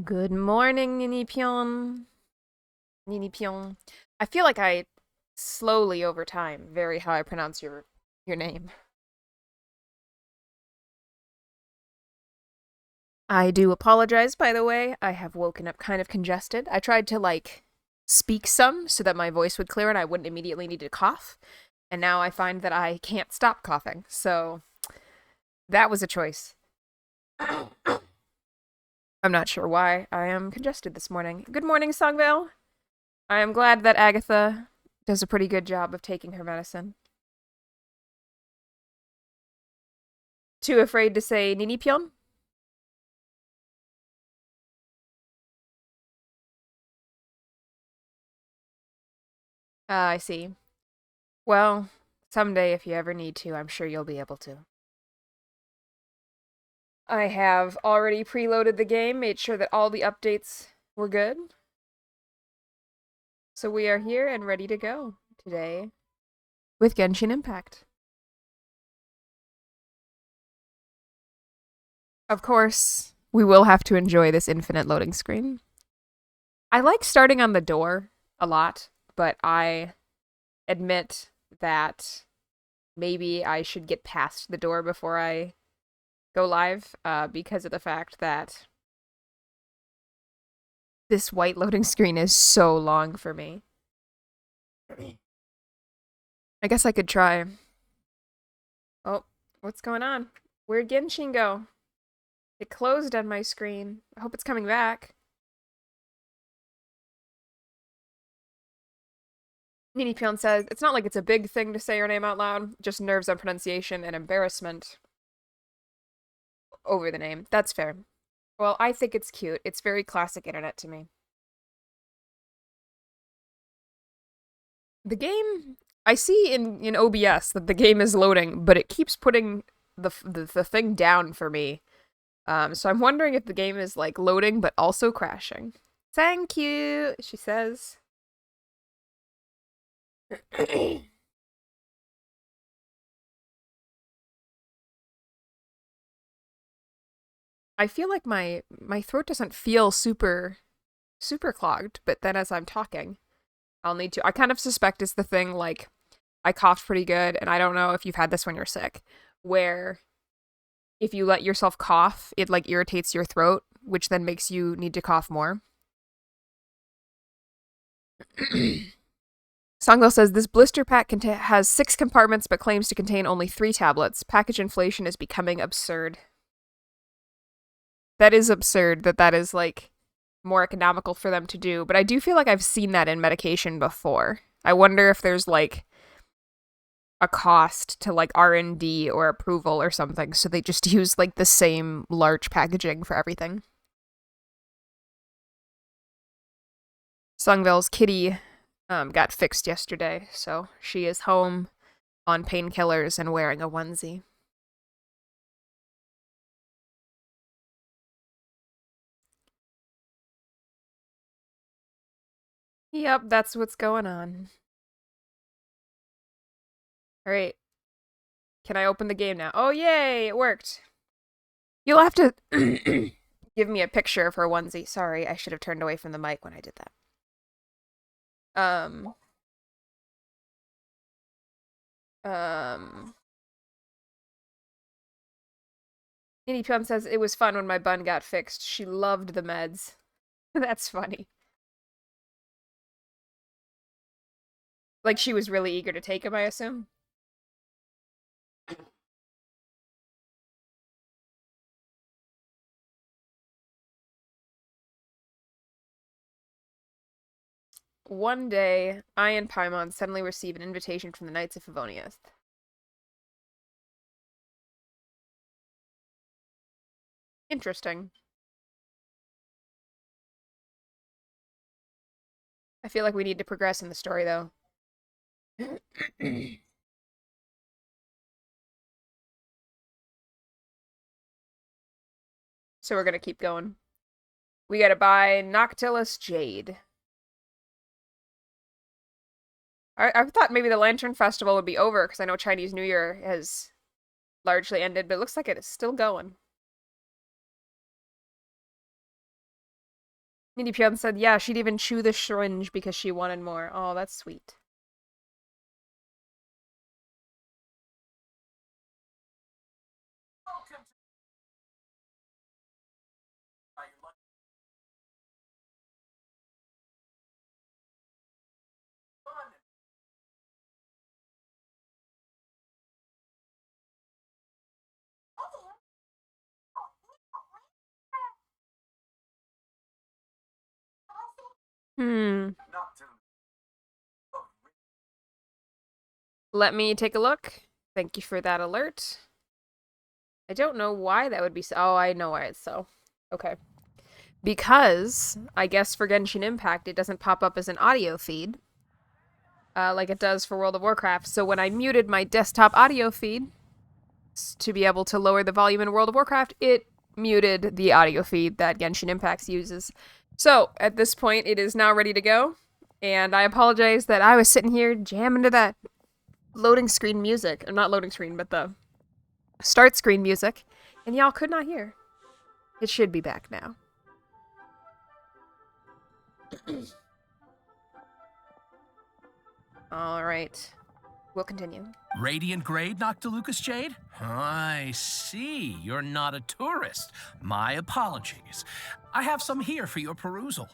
Good morning, Nini Pion. Nini Pion. I feel like I slowly over time vary how I pronounce your name. I do apologize, by the way. I have woken up kind of congested. I tried to speak some so that my voice would clear and I wouldn't immediately need to cough. And now I find that I can't stop coughing. So that was a choice. I'm not sure why I am congested this morning. Good morning, Songvale. I am glad that Agatha does a pretty good job of taking her medicine. Too afraid to say Ninipyon? I see. Well, someday if you ever need to, I'm sure you'll be able to. I have already preloaded the game, made sure that all the updates were good. So we are here and ready to go today with Genshin Impact. Of course, we will have to enjoy this infinite loading screen. I like starting on the door a lot, but I admit that maybe I should get past the door before I go live, because of the fact that this white loading screen is so long for me. I guess I could try. Oh, what's going on? Where'd Genshin go? It closed on my screen. I hope it's coming back. Nini Pion says, it's not like it's a big thing to say your name out loud, just nerves on pronunciation and embarrassment over the name. That's fair. Well, I think it's cute. It's very classic internet to me. The game, I see in OBS that the game is loading, but it keeps putting the thing down for me. So I'm wondering if the game is like loading but also crashing. Thank you, she says. I feel like my throat doesn't feel super clogged, but then as I'm talking, I'll need to. I kind of suspect it's the thing like I coughed pretty good, and I don't know if you've had this when you're sick, where if you let yourself cough, it like irritates your throat, which then makes you need to cough more. Songwell says this blister pack has 6 compartments but claims to contain only 3 tablets. Package inflation is becoming absurd. That is absurd that is like more economical for them to do, but I do feel like I've seen that in medication before. I wonder if there's like a cost to like R&D or approval or something, so they just use like the same large packaging for everything. Sungvel's kitty got fixed yesterday, so she is home on painkillers and wearing a onesie. Yep, that's what's going on. All right. Can I open the game now? Oh, yay, it worked. You'll have to give me a picture of her onesie. Sorry, I should have turned away from the mic when I did that. Um, um, Nini Plum says it was fun when my bun got fixed. She loved the meds. That's funny. Like she was really eager to take him, I assume. One day, I and Paimon suddenly receive an invitation from the Knights of Favonius. Interesting. I feel like we need to progress in the story, though. So we're gonna keep going. We gotta buy Noctilus Jade. I thought maybe the Lantern Festival would be over, because I know Chinese New Year has largely ended, but it looks like it is still going. Nini Pion said, yeah, she'd even chew the syringe because she wanted more. Oh, that's sweet. Hmm. Let me take a look. Thank you for that alert. I don't know why that would be so. Oh, I know why it's so. Okay. Because, I guess for Genshin Impact, it doesn't pop up as an audio feed, like it does for World of Warcraft. So when I muted my desktop audio feed to be able to lower the volume in World of Warcraft, it muted the audio feed that Genshin Impact uses. So, at this point, it is now ready to go. And I apologize that I was sitting here jamming to that loading screen music. Or not loading screen, but the start screen music. And y'all could not hear. It should be back now. Alright. We'll continue. Radiant grade, Noctilucous Jade? I see. You're not a tourist. My apologies. I have some here for your perusal.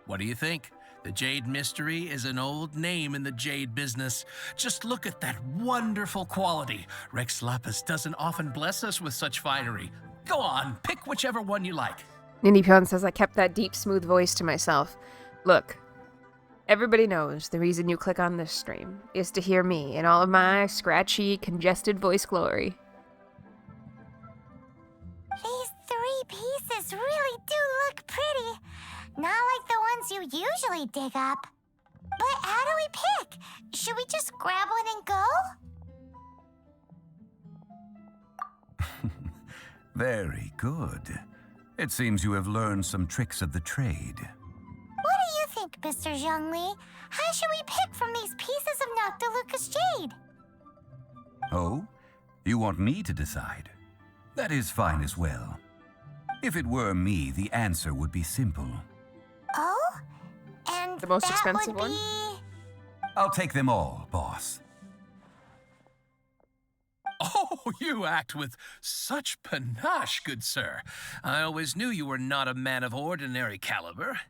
What do you think? The Jade Mystery is an old name in the Jade business. Just look at that wonderful quality. Rex Lapis doesn't often bless us with such finery. Go on, pick whichever one you like. Nini Pion says I kept that deep, smooth voice to myself. Look, everybody knows the reason you click on this stream is to hear me in all of my scratchy, congested voice glory. These 3 pieces really do look pretty. Not like the ones you usually dig up. But how do we pick? Should we just grab one and go? Very good. It seems you have learned some tricks of the trade. What do you think, Mr. Zhongli? How should we pick from these pieces of Noctilucous Jade? Oh? You want me to decide? That is fine as well. If it were me, the answer would be simple. Oh? And The most that expensive would one? be... I'll take them all, boss. Oh, you act with such panache, good sir. I always knew you were not a man of ordinary caliber.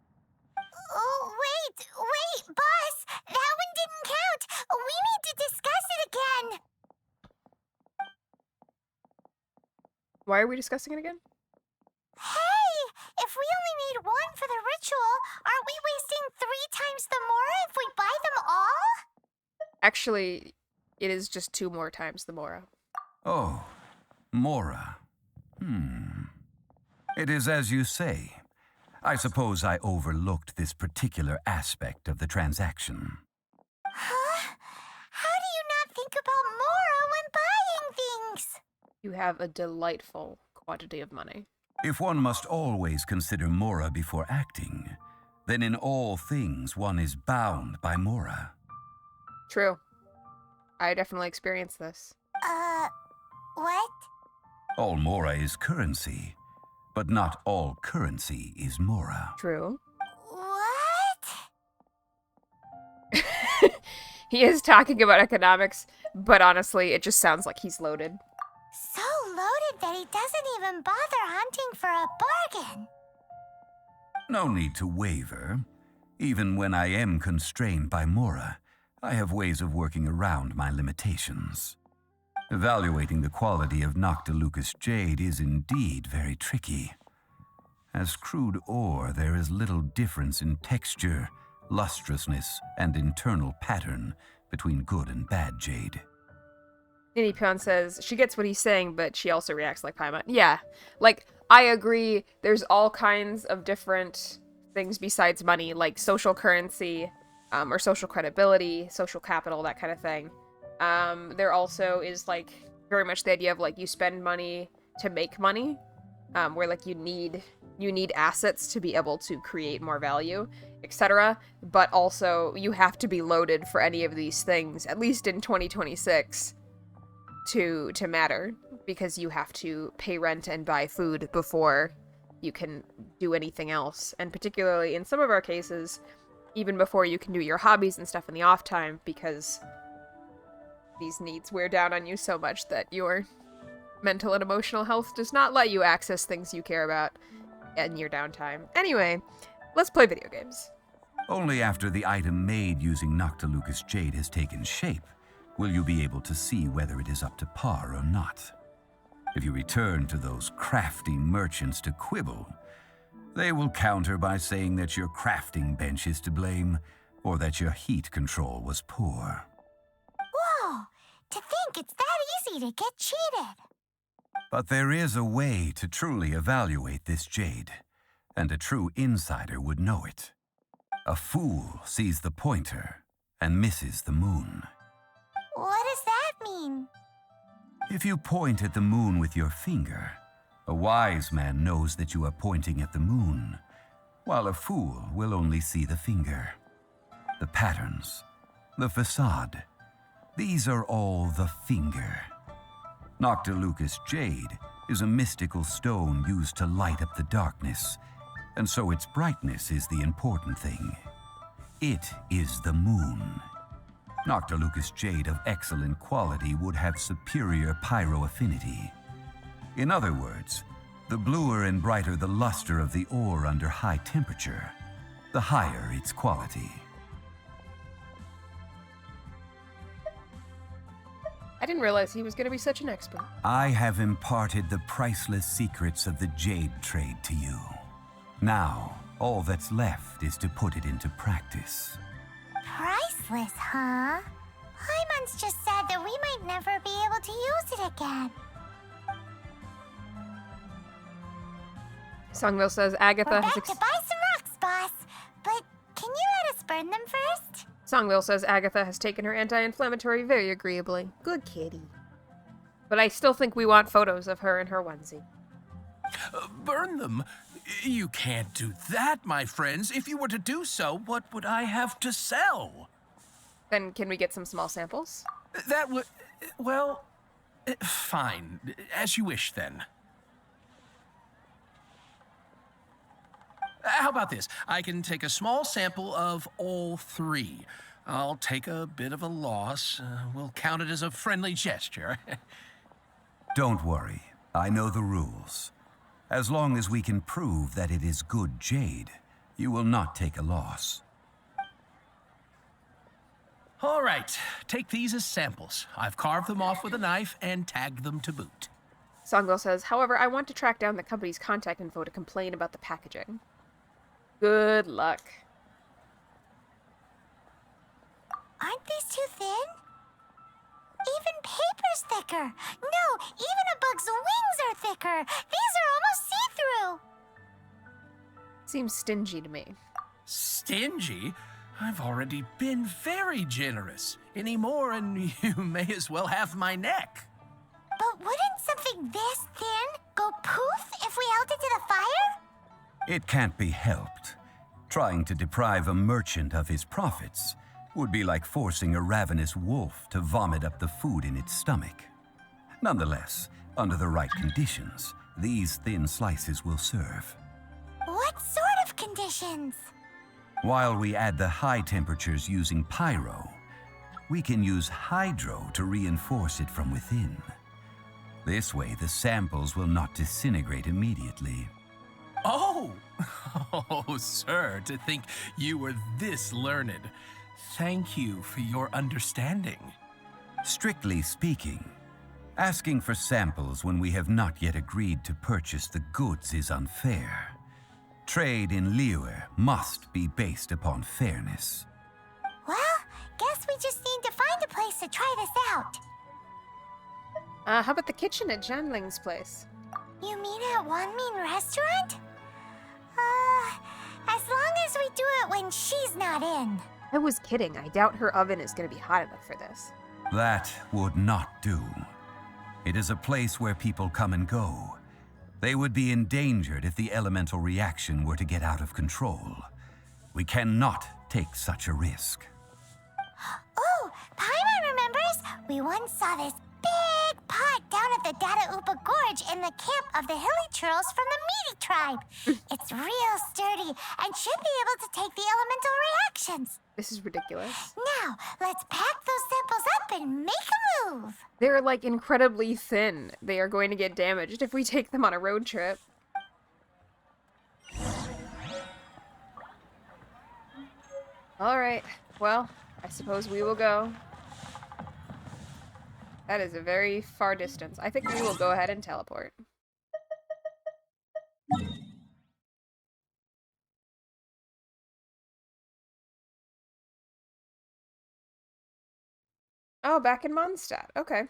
Oh, wait, boss! That one didn't count! We need to discuss it again! Why are we discussing it again? Hey! If we only need one for the ritual, aren't we wasting 3 times the Mora if we buy them all? Actually, it is just 2 more times the Mora. Oh, Mora. It is as you say. I suppose I overlooked this particular aspect of the transaction. Huh? How do you not think about Mora when buying things? You have a delightful quantity of money. If one must always consider Mora before acting, then in all things one is bound by Mora. True. I definitely experienced this. What? All Mora is currency, but not all currency is Mora. True. What? He is talking about economics, but honestly, it just sounds like he's loaded. So loaded that he doesn't even bother hunting for a bargain. No need to waver. Even when I am constrained by Mora, I have ways of working around my limitations. Evaluating the quality of Noctilucous Jade is indeed very tricky. As crude ore, there is little difference in texture, lustrousness, and internal pattern between good and bad jade. Nini Pion says she gets what he's saying, but she also reacts like Paimon. Yeah, like, I agree, there's all kinds of different things besides money, like social currency, or social credibility, social capital, that kind of thing. There also is, like, very much the idea of, like, you spend money to make money, where, like, you need assets to be able to create more value, etc. But also, you have to be loaded for any of these things, at least in 2026, to matter. because you have to pay rent and buy food before you can do anything else. And particularly in some of our cases, even before you can do your hobbies and stuff in the off time, because these needs wear down on you so much that your mental and emotional health does not let you access things you care about in your downtime. Anyway, let's play video games. Only after the item made using Noctilucous Jade has taken shape will you be able to see whether it is up to par or not. If you return to those crafty merchants to quibble, they will counter by saying that your crafting bench is to blame or that your heat control was poor. Whoa! To think it's that easy to get cheated. But there is a way to truly evaluate this jade, and a true insider would know it. A fool sees the pointer and misses the moon. What does that mean? If you point at the moon with your finger, a wise man knows that you are pointing at the moon, while a fool will only see the finger. The patterns, the facade, these are all the finger. Noctilucous Jade is a mystical stone used to light up the darkness, and so its brightness is the important thing. It is the moon. Noctilucous Jade of excellent quality would have superior pyro affinity. In other words, the bluer and brighter the luster of the ore under high temperature, the higher its quality. I didn't realize he was going to be such an expert. I have imparted the priceless secrets of the jade trade to you. Now, all that's left is to put it into practice. Priceless, huh? Hyman's just said that we might never be able to use it again. Songville says Agatha We're has back to buy some rocks, boss. But can you let us burn them first? Songville says Agatha has taken her anti-inflammatory very agreeably. Good kitty. But I still think we want photos of her in her onesie. Burn them? You can't do that, my friends. If you were to do so, what would I have to sell? Then can we get some small samples? That would... well... fine. As you wish, then. How about this? I can take a small sample of all three. I'll take a bit of a loss. We'll count it as a friendly gesture. Don't worry, I know the rules. As long as we can prove that it is good jade, you will not take a loss. All right, take these as samples. I've carved them off with a knife and tagged them to boot. Songville says, however, I want to track down the company's contact info to complain about the packaging. Good luck. Aren't these too thin? Even paper's thicker. No, even a bug's wings are thicker. These are almost see-through. Seems stingy to me. Stingy? I've already been very generous. Any more and you may as well have my neck. But wouldn't something this thin go poof if we held it to the fire? It can't be helped. Trying to deprive a merchant of his profits would be like forcing a ravenous wolf to vomit up the food in its stomach. Nonetheless, under the right conditions, these thin slices will serve. What sort of conditions? While we add the high temperatures using pyro, we can use hydro to reinforce it from within. This way, the samples will not disintegrate immediately. Oh! Oh, sir, to think you were this learned. Thank you for your understanding. Strictly speaking, asking for samples when we have not yet agreed to purchase the goods is unfair. Trade in Liyue must be based upon fairness. Well, guess we just need to find a place to try this out. How about the kitchen at Janling's place? You mean at Wanmin Restaurant? As long as we do it when she's not in. I was kidding. I doubt her oven is going to be hot enough for this. That would not do. It is a place where people come and go. They would be endangered if the elemental reaction were to get out of control. We cannot take such a risk. Oh, Paimon remembers we once saw this big pot down at the Dada Upa Gorge in the camp of the hilly churls from the Meaty tribe. It's real sturdy and should be able to take the elemental reactions. This is ridiculous. Now, let's pack those samples up and make a move. They're like incredibly thin. They are going to get damaged if we take them on a road trip. Alright, well, I suppose we will go. That is a very far distance. I think we will go ahead and teleport. Oh, back in Mondstadt. Okay.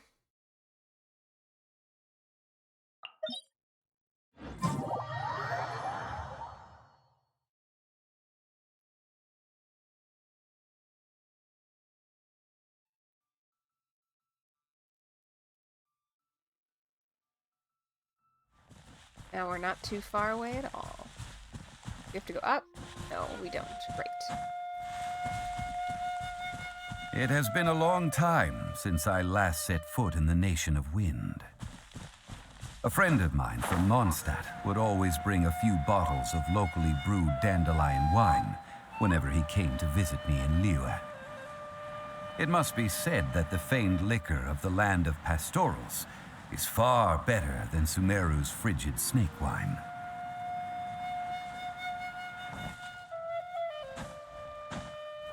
Now we're not too far away at all. We have to go up? No, we don't. Great. It has been a long time since I last set foot in the Nation of Wind. A friend of mine from Mondstadt would always bring a few bottles of locally brewed dandelion wine whenever he came to visit me in Liyue. It must be said that the famed liquor of the land of pastorals is far better than Sumeru's frigid snake wine.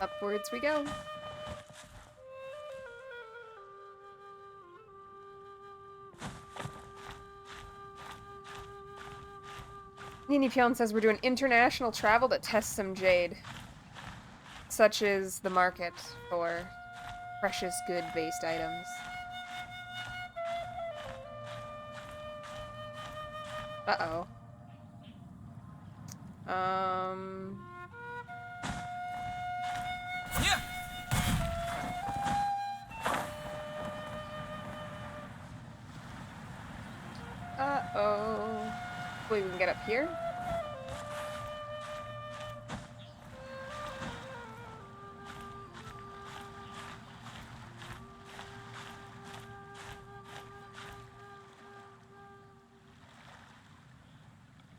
Upwards we go. Nini Pion says we're doing international travel to test some jade. Such is the market for precious good-based items. Uh-oh. Yeah. Uh-oh. Hopefully we can get up here.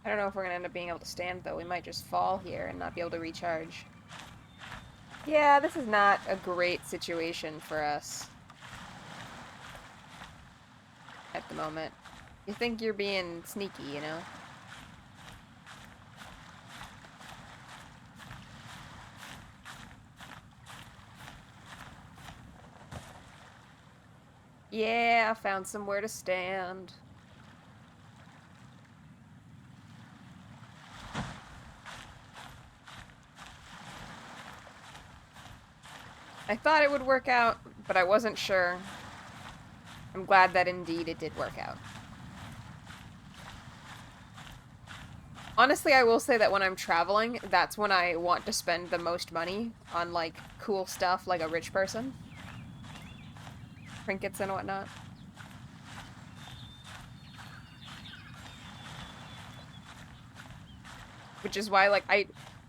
I don't know if we're gonna end up being able to stand, though. We might just fall here and not be able to recharge. Yeah, this is not a great situation for us at the moment. You think you're being sneaky, you know? Yeah, I found somewhere to stand. I thought it would work out, but I wasn't sure. I'm glad that indeed it did work out. Honestly, I will say that when I'm traveling, that's when I want to spend the most money on, like, cool stuff like a rich person. Trinkets and whatnot. Which is why, like,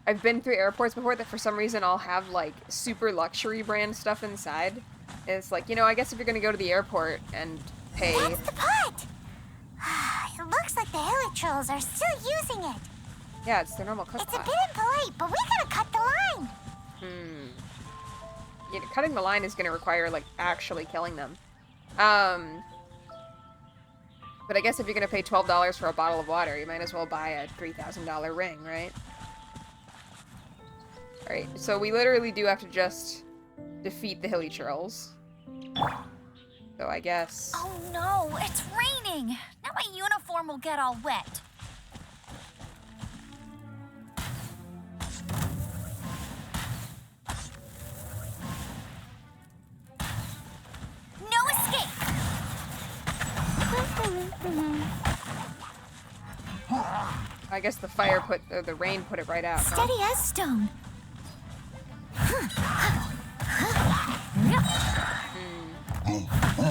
I've been through airports before that for some reason I'll have, like, super luxury brand stuff inside. And it's like, you know, I guess if you're gonna go to the airport and pay... That's the pot! It looks like the hilly trolls are still using it. Yeah, it's their normal cook It's a pot. bit impolite, but we gotta cut the line. Yeah, cutting the line is gonna require, like, actually killing them. But I guess if you're gonna pay $12 for a bottle of water, you might as well buy a $3,000 ring, right? Alright, so we literally do have to just defeat the hilly churls. So I guess... Oh no, it's raining! Now my uniform will get all wet. No escape! I guess the fire put... or the rain put it right out, huh? Steady as stone.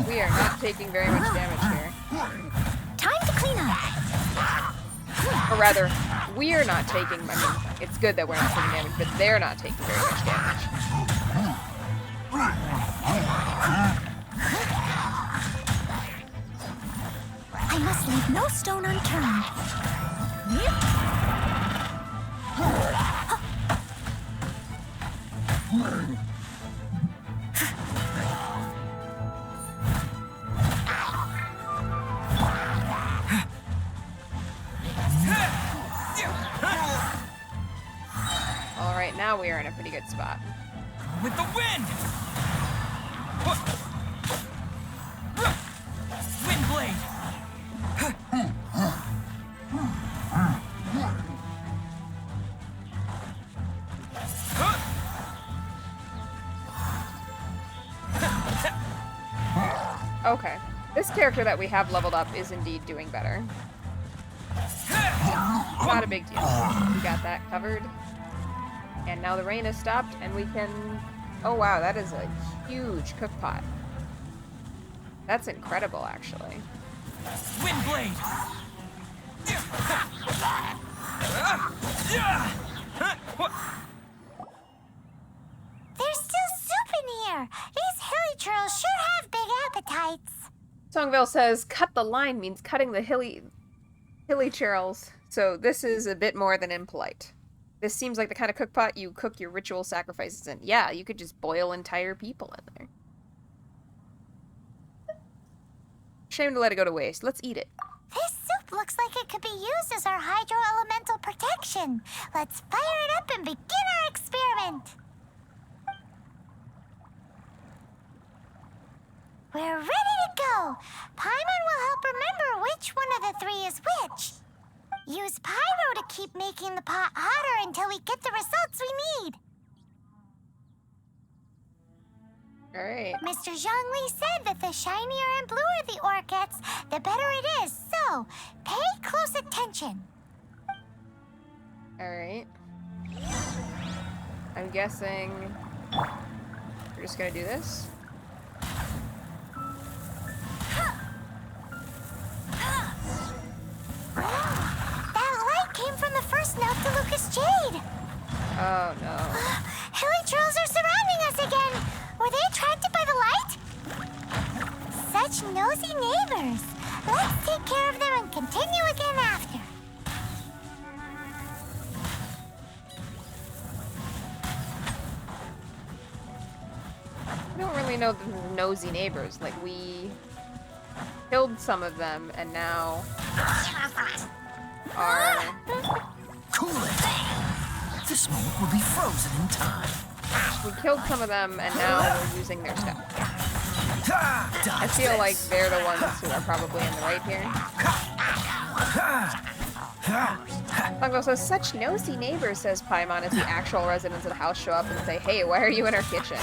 We are not taking very much damage here. Time to clean up. Or rather, we're not taking... I mean, it's good that we're not taking damage, but they're not taking very much damage. I must leave no stone unturned. All right, now we are in a pretty good spot. With the wind! Wind blade! Okay. This character that we have leveled up is indeed doing better. Not a big deal. We got that covered. And now the rain has stopped and we can... Oh wow, that is a huge cook pot. That's incredible, actually. Wind blade! There's still soup in here. These hilly churls sure have big appetites. Songville says, cut the line means cutting the hilly churls. So this is a bit more than impolite. This seems like the kind of cookpot you cook your ritual sacrifices in. Yeah, you could just boil entire people in there. Shame to let it go to waste. Let's eat it. This soup looks like it could be used as our hydro-elemental protection. Let's fire it up and begin our experiment. We're ready to go. Paimon will help remember which one of the three is which. Use pyro to keep making the pot hotter until we get the results we need. Alright. Mr. Zhongli said that the shinier and bluer the ore gets, the better it is. So, pay close attention. Alright. I'm guessing we're just gonna do this. That light came from the first note to Lucas Jade. Oh no. Hilly trolls are surrounding us again. Were they attracted by the light? Such nosy neighbors. Let's take care of them and continue again after. I don't really know the nosy neighbors. Like, we killed some of them and now are... Cool it! This moment will be frozen in time. We killed some of them and now we're using their stuff. I feel like they're the ones who are probably in the right here. Fungo says, such nosy neighbors, says Paimon, as the actual residents of the house show up and say, hey, why are you in our kitchen?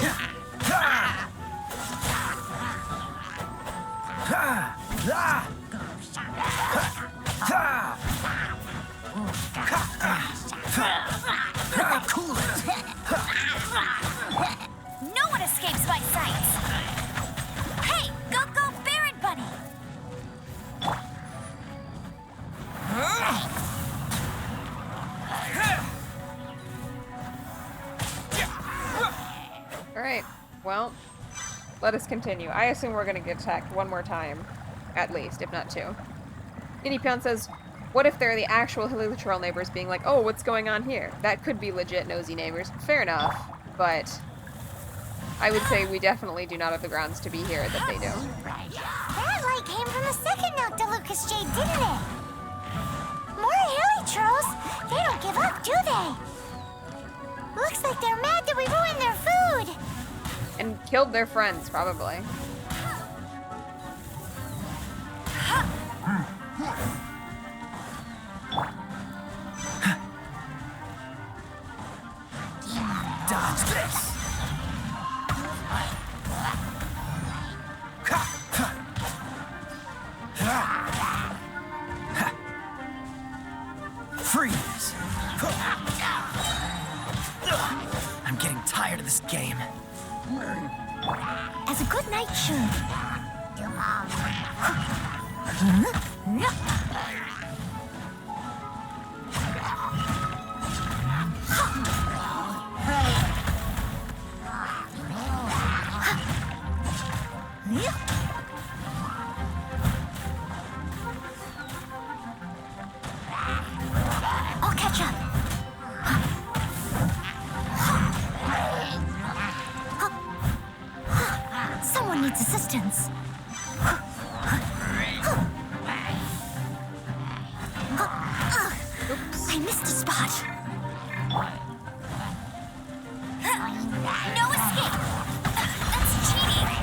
Cool it! No one escapes my sights! Hey, go Baron Bunny! Alright, well, let us continue. I assume we're gonna get attacked one more time, at least, if not two. Ninipion says, what if they're the actual literal neighbors being like, oh, what's going on here? That could be legit nosy neighbors. Fair enough, but I would say we definitely do not have the grounds to be here that they do. That light came from the second note to Lucas Jade, didn't it? More hilly trolls. They don't give up, do they? Looks like they're mad that we ruined their food. And killed their friends, probably. Dodge this! Freeze! I'm getting tired of this game. As a good night should. distance. I missed a spot. No escape! That's cheating!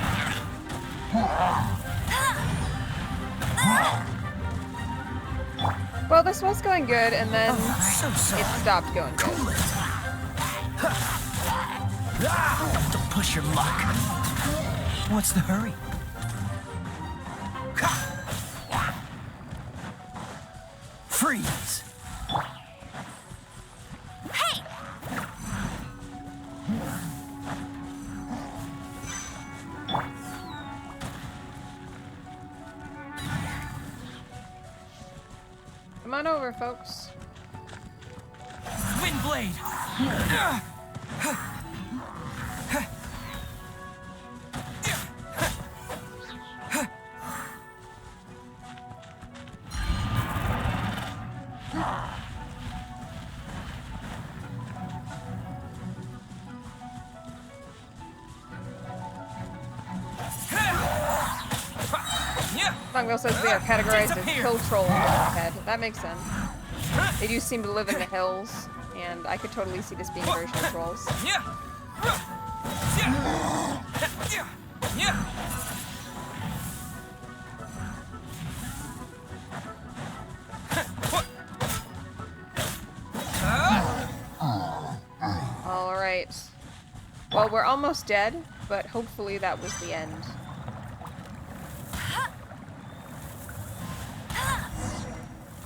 Well, this was going good, and then So it stopped going good. Cool it. Don't push your luck. What's the hurry? Freeze. Hey! Come on over, folks. Wind blade. Songville says they are categorized as Disappear. hill trolls in my head. That makes sense. They do seem to live in the hills, and I could totally see this being a version of trolls. Alright. Well, we're almost dead, but hopefully that was the end.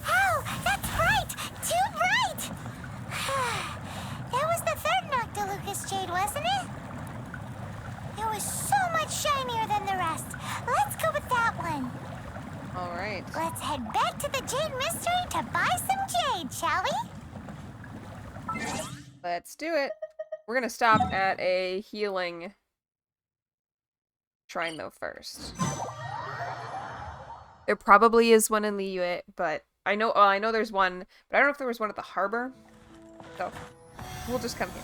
Oh, that's bright! Too bright! That was the third Noctilucous Jade, wasn't it? It was so much shinier than the rest. Let's go with that one. Alright. Let's head back to the Jade Mystery to buy some jade, shall we? Let's do it. We're gonna stop at a healing shrine, though, first. There probably is one in Liyue, but I know there's one, but I don't know if there was one at the harbor. So, we'll just come here.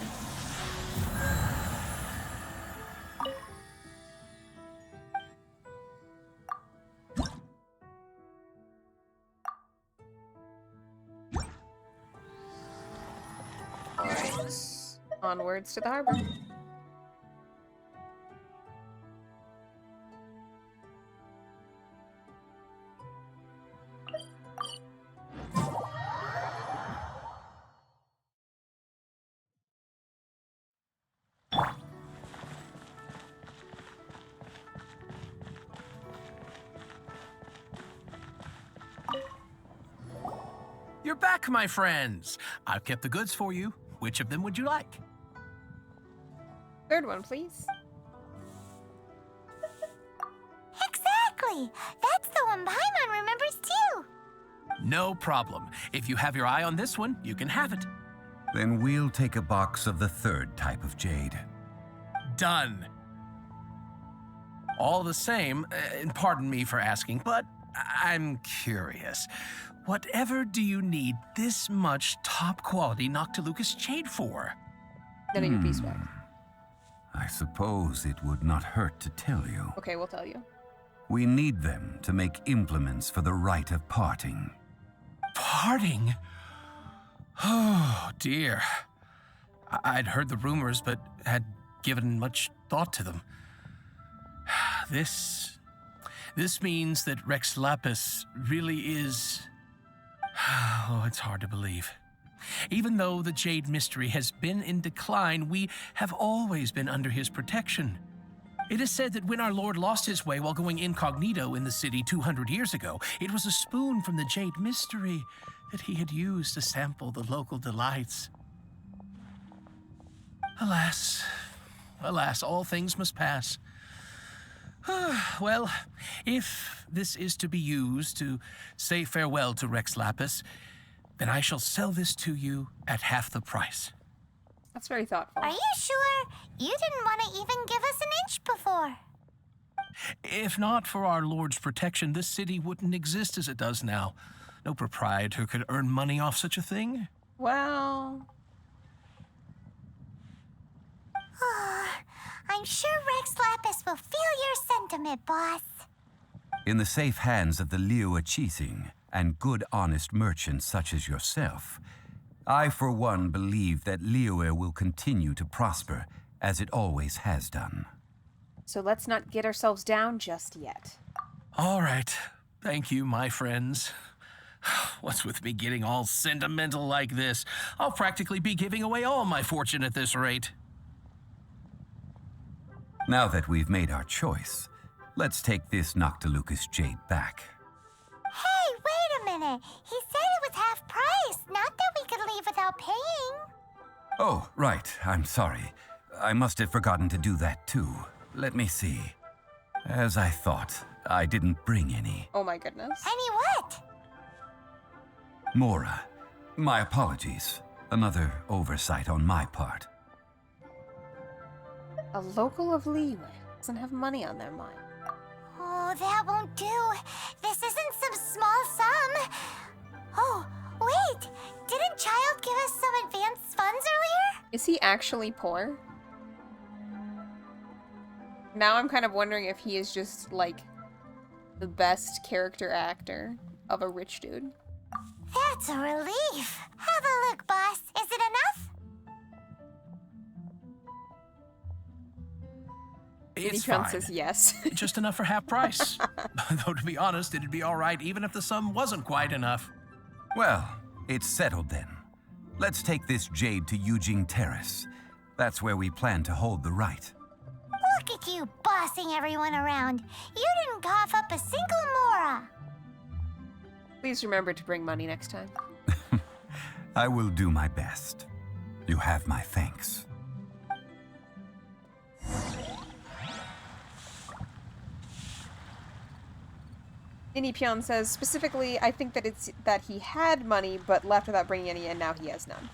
Alright. Onwards to the harbor. You're back, my friends. I've kept the goods for you. Which of them would you like? Third one, please. Exactly! That's the one Paimon remembers too! No problem. If you have your eye on this one, you can have it. Then we'll take a box of the third type of jade. Done. All the same, and pardon me for asking, but I'm curious. Whatever do you need this much top-quality Noctilucous jade for? None of your beeswax. I suppose it would not hurt to tell you. Okay, we'll tell you. We need them to make implements for the rite of parting. Parting? Oh, dear. I'd heard the rumors, but had given much thought to them. This means that Rex Lapis really is... Oh, it's hard to believe. Even though the Jade Mystery has been in decline, we have always been under his protection. It is said that when our Lord lost his way while going incognito in the city 200 years ago, it was a spoon from the Jade Mystery that he had used to sample the local delights. Alas, alas, all things must pass. Well, if this is to be used to say farewell to Rex Lapis, then I shall sell this to you at half the price. That's very thoughtful. Are you sure? You didn't want to even give us an inch before. If not for our Lord's protection, this city wouldn't exist as it does now. No proprietor could earn money off such a thing. Well... I'm sure Rex Lapis will feel your sentiment, boss. In the safe hands of the Liyue Chising and good honest merchants such as yourself, I for one believe that Liyue will continue to prosper as it always has done. So let's not get ourselves down just yet. All right. Thank you, my friends. What's with me getting all sentimental like this? I'll practically be giving away all my fortune at this rate. Now that we've made our choice, let's take this Noctilucous jade back. Hey, wait a minute. He said it was half price, not that we could leave without paying. Oh, right. I'm sorry. I must have forgotten to do that too. Let me see. As I thought, I didn't bring any. Oh my goodness. Any what? Mora, my apologies. Another oversight on my part. A local of Liyue doesn't have money on their mind. Oh, that won't do. This isn't some small sum. Oh, wait. Didn't Child give us some advanced funds earlier? Is he actually poor? Now I'm kind of wondering if he is just, like, the best character actor of a rich dude. That's a relief. Have a look, boss. Is it enough? It's Trump fine. says yes. Just enough for half price. Though, to be honest, it'd be all right even if the sum wasn't quite enough. Well, it's settled then. Let's take this jade to Yujing Terrace. That's where we plan to hold the rite. Look at you bossing everyone around. You didn't cough up a single Mora. Please remember to bring money next time. I will do my best. You have my thanks. Inipyeon says, specifically, I think that it's that he had money, but left without bringing any, and now he has none.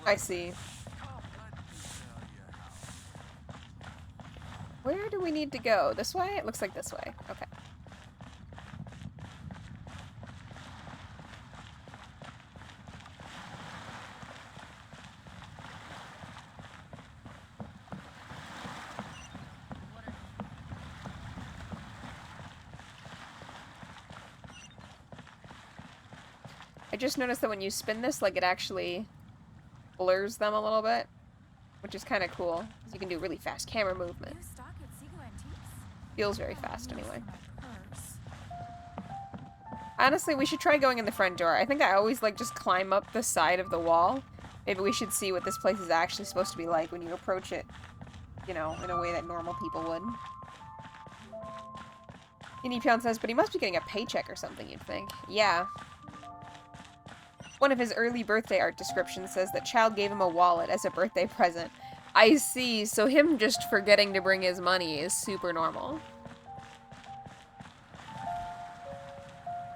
I see. Where do we need to go? This way? It looks like this way. Okay. I just noticed that when you spin this, like, it actually blurs them a little bit, which is kind of cool. You can do really fast camera movement. Feels very fast, anyway. Honestly, we should try going in the front door. I think I always, like, just climb up the side of the wall. Maybe we should see what this place is actually supposed to be like when you approach it, you know, in a way that normal people would. Inipyeon says, but he must be getting a paycheck or something, you'd think. Yeah. One of his early birthday art descriptions says that Child gave him a wallet as a birthday present. I see, so him just forgetting to bring his money is super normal.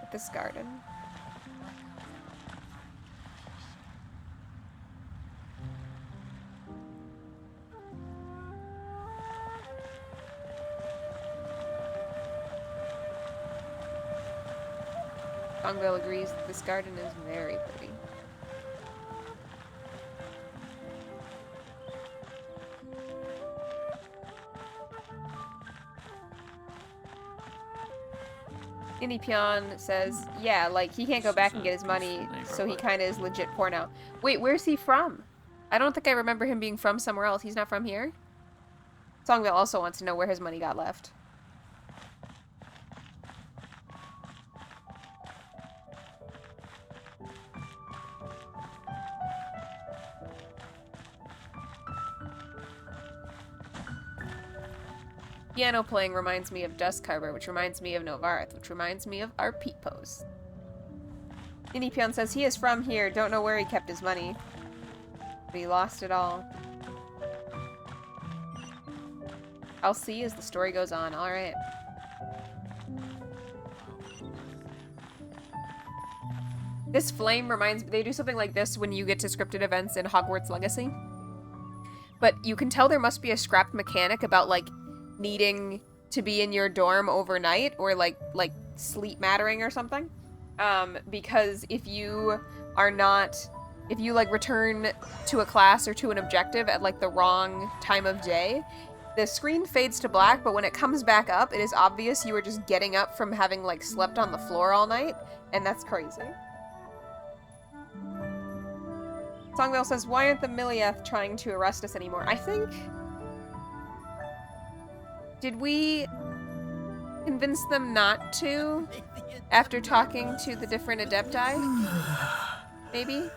At this garden. Kongville agrees that this garden is very pretty. Inipyeon says, yeah, like, he can't go back and get his money, so he kind of is legit poor now. Wait, where's he from? I don't think I remember him being from somewhere else. He's not from here? Songville also wants to know where his money got left. Piano playing reminds me of Dust Carver, which reminds me of Novarth, which reminds me of our Pete Pose. Inipyeon says he is from here, don't know where he kept his money. But he lost it all. I'll see as the story goes on, alright. This flame reminds me, they do something like this when you get to scripted events in Hogwarts Legacy. But you can tell there must be a scrapped mechanic about, like, needing to be in your dorm overnight or like sleep mattering or something, because if you are not if you like return to a class or to an objective at like the wrong time of day, the screen fades to black, but when it comes back up, it is obvious you were just getting up from having like slept on the floor all night, and that's crazy. Songvale says, why aren't the Miliath trying to arrest us anymore? I think... Did we convince them not to after talking to the different Adepti? Maybe?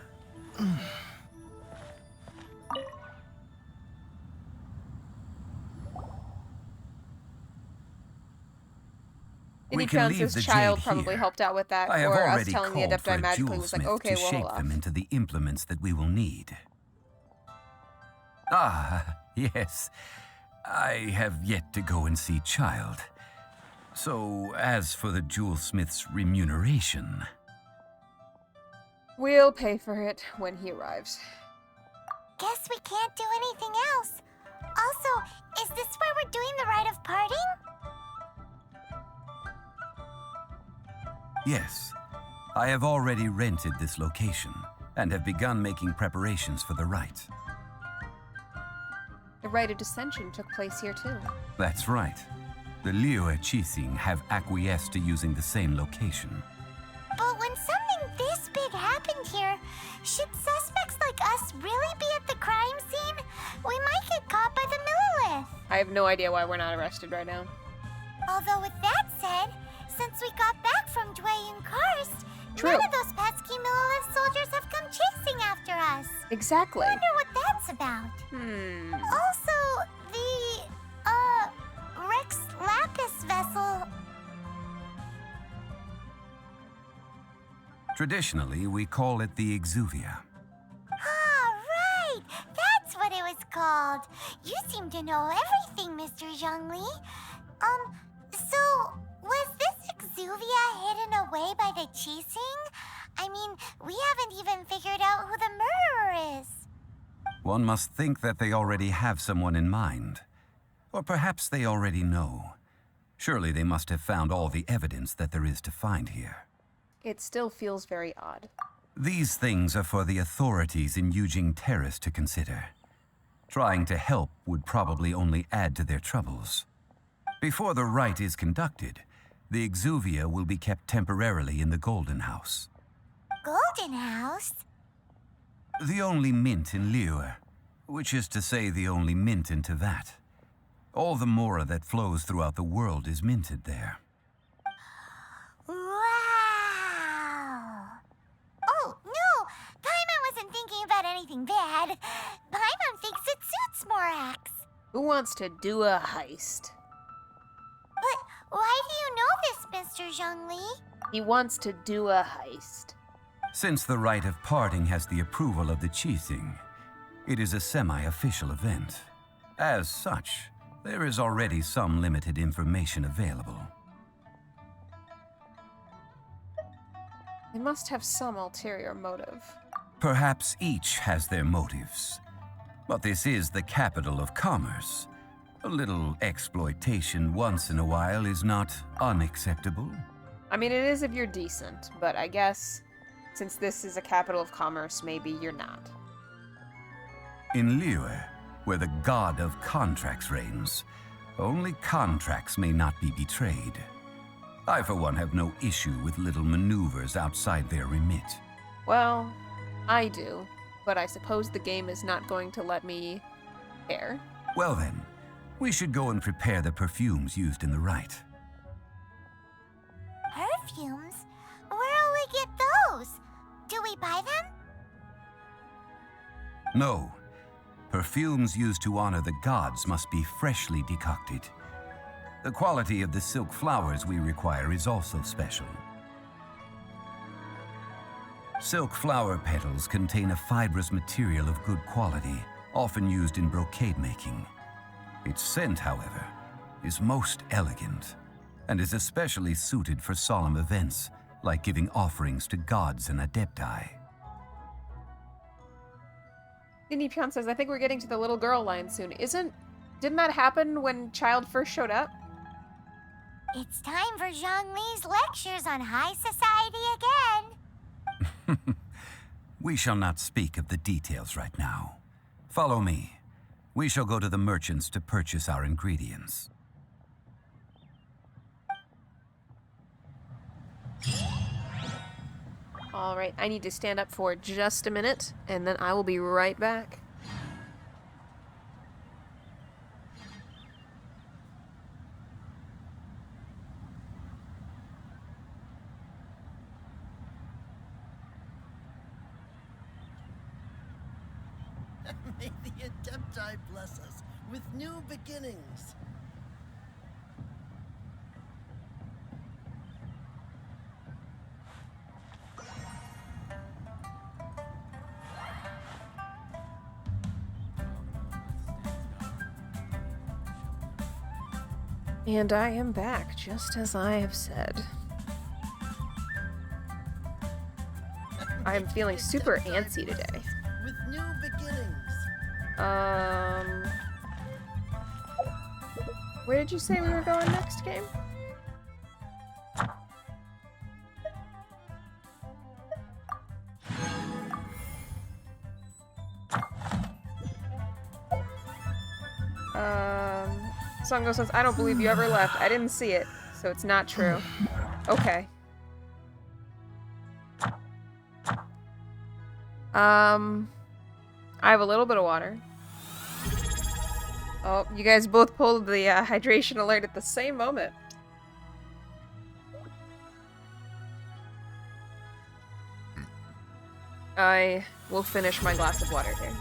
We can leave says the child jade probably here. helped out with that, I have or us already telling the called for Adepti a magically was like, jewelsmith okay, to we'll hold shape off. them into the implements that we will need. Ah, yes. I have yet to go and see Child. So, as for the jewelsmith's remuneration... We'll pay for it when he arrives. Guess we can't do anything else. Also, is this where we're doing the rite of parting? Yes. I have already rented this location, and have begun making preparations for the rite. The rite of dissension took place here too. That's right. The Liyue Qixing have acquiesced to using the same location. But when something this big happened here, should suspects like us really be at the crime scene? We might get caught by the Millilith. I have no idea why we're not arrested right now. Although with that said, since we got back from Dwayne Karst, True. none of those pesky Millilith soldiers have come chasing after us. Exactly. I wonder what that's about. Also, the, Rex Lapis vessel. Traditionally, we call it the Exuvia. Ah, right! That's what it was called. You seem to know everything, Mr. Zhongli. So, was this Exuvia hidden away by the Qixing? I mean, we haven't even figured out who the murderer is. One must think that they already have someone in mind. Or perhaps they already know. Surely they must have found all the evidence that there is to find here. It still feels very odd. These things are for the authorities in Yujing Terrace to consider. Trying to help would probably only add to their troubles. Before the rite is conducted, the Exuvia will be kept temporarily in the Golden House. Golden House? The only mint in Liyue, which is to say the only mint in Tevat. All the mora that flows throughout the world is minted there. Wow! Oh, no! Paimon wasn't thinking about anything bad. Paimon thinks it suits Morax. Who wants to do a heist? But why do you know this, Mr. Zhongli? He wants to do a heist. Since the rite of parting has the approval of the Qixing, it is a semi-official event. As such, there is already some limited information available. They must have some ulterior motive. Perhaps each has their motives. But this is the capital of commerce. A little exploitation once in a while is not unacceptable. I mean, it is if you're decent, but I guess since this is a capital of commerce, maybe you're not. In Liyue, where the god of contracts reigns, only contracts may not be betrayed. I, for one, have no issue with little maneuvers outside their remit. Well, I do, but I suppose the game is not going to let me care. Well then, we should go and prepare the perfumes used in the rite. Perfumes? Where'll we get those? Do we buy them? No. Perfumes used to honor the gods must be freshly decocted. The quality of the silk flowers we require is also special. Silk flower petals contain a fibrous material of good quality, often used in brocade making. Its scent, however, is most elegant, and is especially suited for solemn events, like giving offerings to gods and adepti. Cindy Pion says, I think we're getting to the little girl line soon. Didn't that happen when Child first showed up? It's time for Zhongli's lectures on high society again. We shall not speak of the details right now. Follow me. We shall go to the merchants to purchase our ingredients. Alright, I need to stand up for just a minute, and then I will be right back. May the Adepti bless us with new beginnings. And I am back, just as I have said. I'm feeling super antsy today. With new beginnings. Where did you say we were going next game? Songo says, I don't believe you ever left. I didn't see it, so it's not true. Okay. I have a little bit of water. Oh, you guys both pulled the hydration alert at the same moment. I will finish my glass of water here.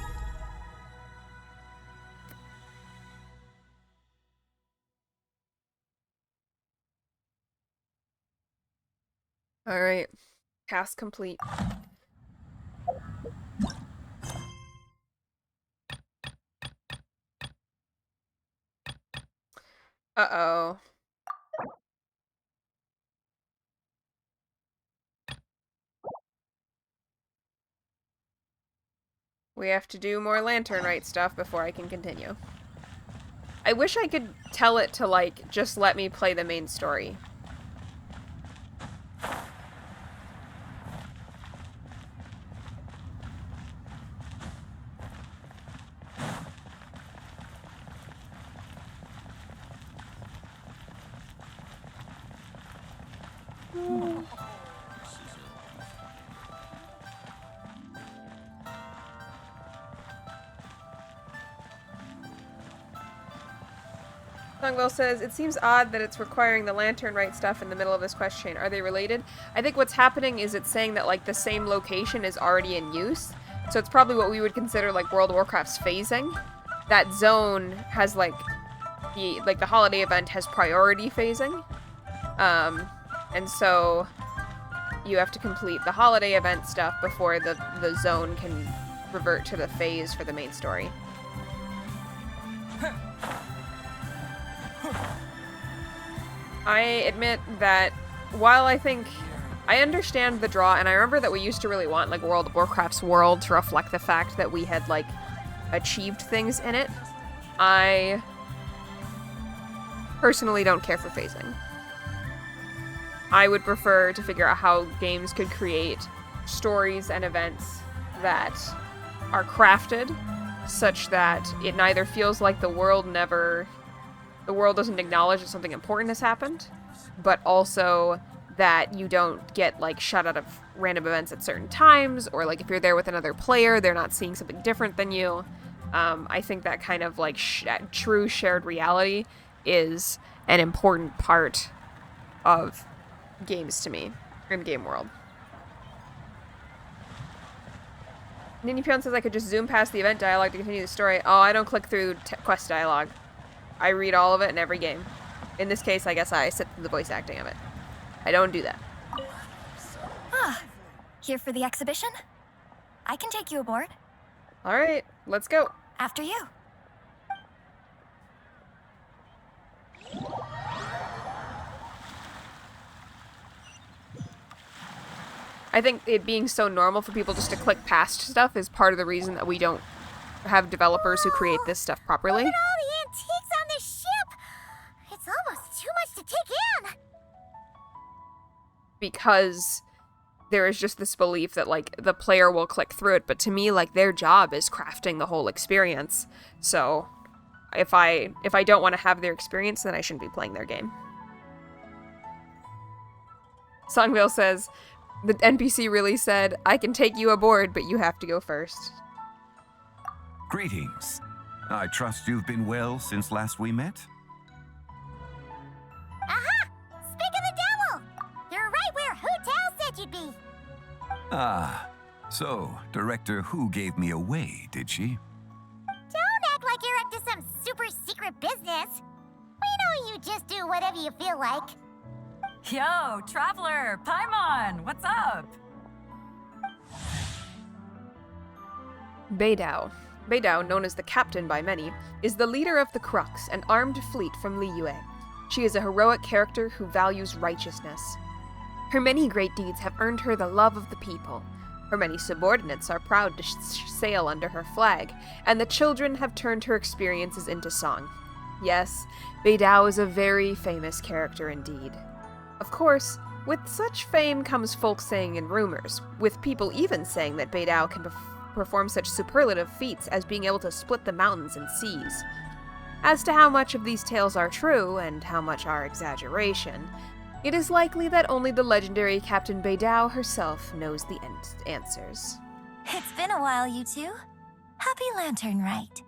Alright. Task complete. Uh-oh. We have to do more Lantern Rite stuff before I can continue. I wish I could tell it to, like, just let me play the main story. Songwell says, it seems odd that it's requiring the Lantern Rite stuff in the middle of this quest chain. Are they related? I think what's happening is it's saying that, like, the same location is already in use. So it's probably what we would consider, like, World of Warcraft's phasing. That zone has, like, the holiday event has priority phasing. And so you have to complete the holiday event stuff before the zone can revert to the phase for the main story. I admit that while I think I understand the draw, and I remember that we used to really want, like, World of Warcraft's world to reflect the fact that we had, like, achieved things in it, I personally don't care for phasing. I would prefer to figure out how games could create stories and events that are crafted such that it neither feels like the world doesn't acknowledge that something important has happened, but also that you don't get, like, shut out of random events at certain times, or, like, if you're there with another player, they're not seeing something different than you. I think that kind of, like, true shared reality is an important part of games to me, in the game world. Ninjapion says I could just zoom past the event dialogue to continue the story. Oh, I don't click through quest dialogue. I read all of it in every game. In this case, I guess I sit through the voice acting of it. I don't do that. Ah, here for the exhibition? I can take you aboard. Alright, let's go. After you. I think it being so normal for people just to click past stuff is part of the reason that we don't have developers who create this stuff properly. Look at all the antiques on this ship! It's almost too much to take in! Because there is just this belief that, like, the player will click through it, but to me, like, their job is crafting the whole experience. So if I don't want to have their experience, then I shouldn't be playing their game. Songville says, the NPC really said, I can take you aboard, but you have to go first. Greetings. I trust you've been well since last we met? Aha! Speak of the devil! You're right where Hu-Tao said you'd be. Ah, so Director Hu gave me away, did she? Don't act like you're up to some super secret business. We know you just do whatever you feel like. Yo, Traveler, Paimon, what's up? Beidou. Beidou, known as the Captain by many, is the leader of the Crux, an armed fleet from Liyue. She is a heroic character who values righteousness. Her many great deeds have earned her the love of the people. Her many subordinates are proud to sail under her flag, and the children have turned her experiences into song. Yes, Beidou is a very famous character indeed. Of course, with such fame comes folk saying and rumors, with people even saying that Beidou can perform such superlative feats as being able to split the mountains and seas. As to how much of these tales are true, and how much are exaggeration, it is likely that only the legendary Captain Beidou herself knows the answers. It's been a while, you two. Happy Lantern Rite.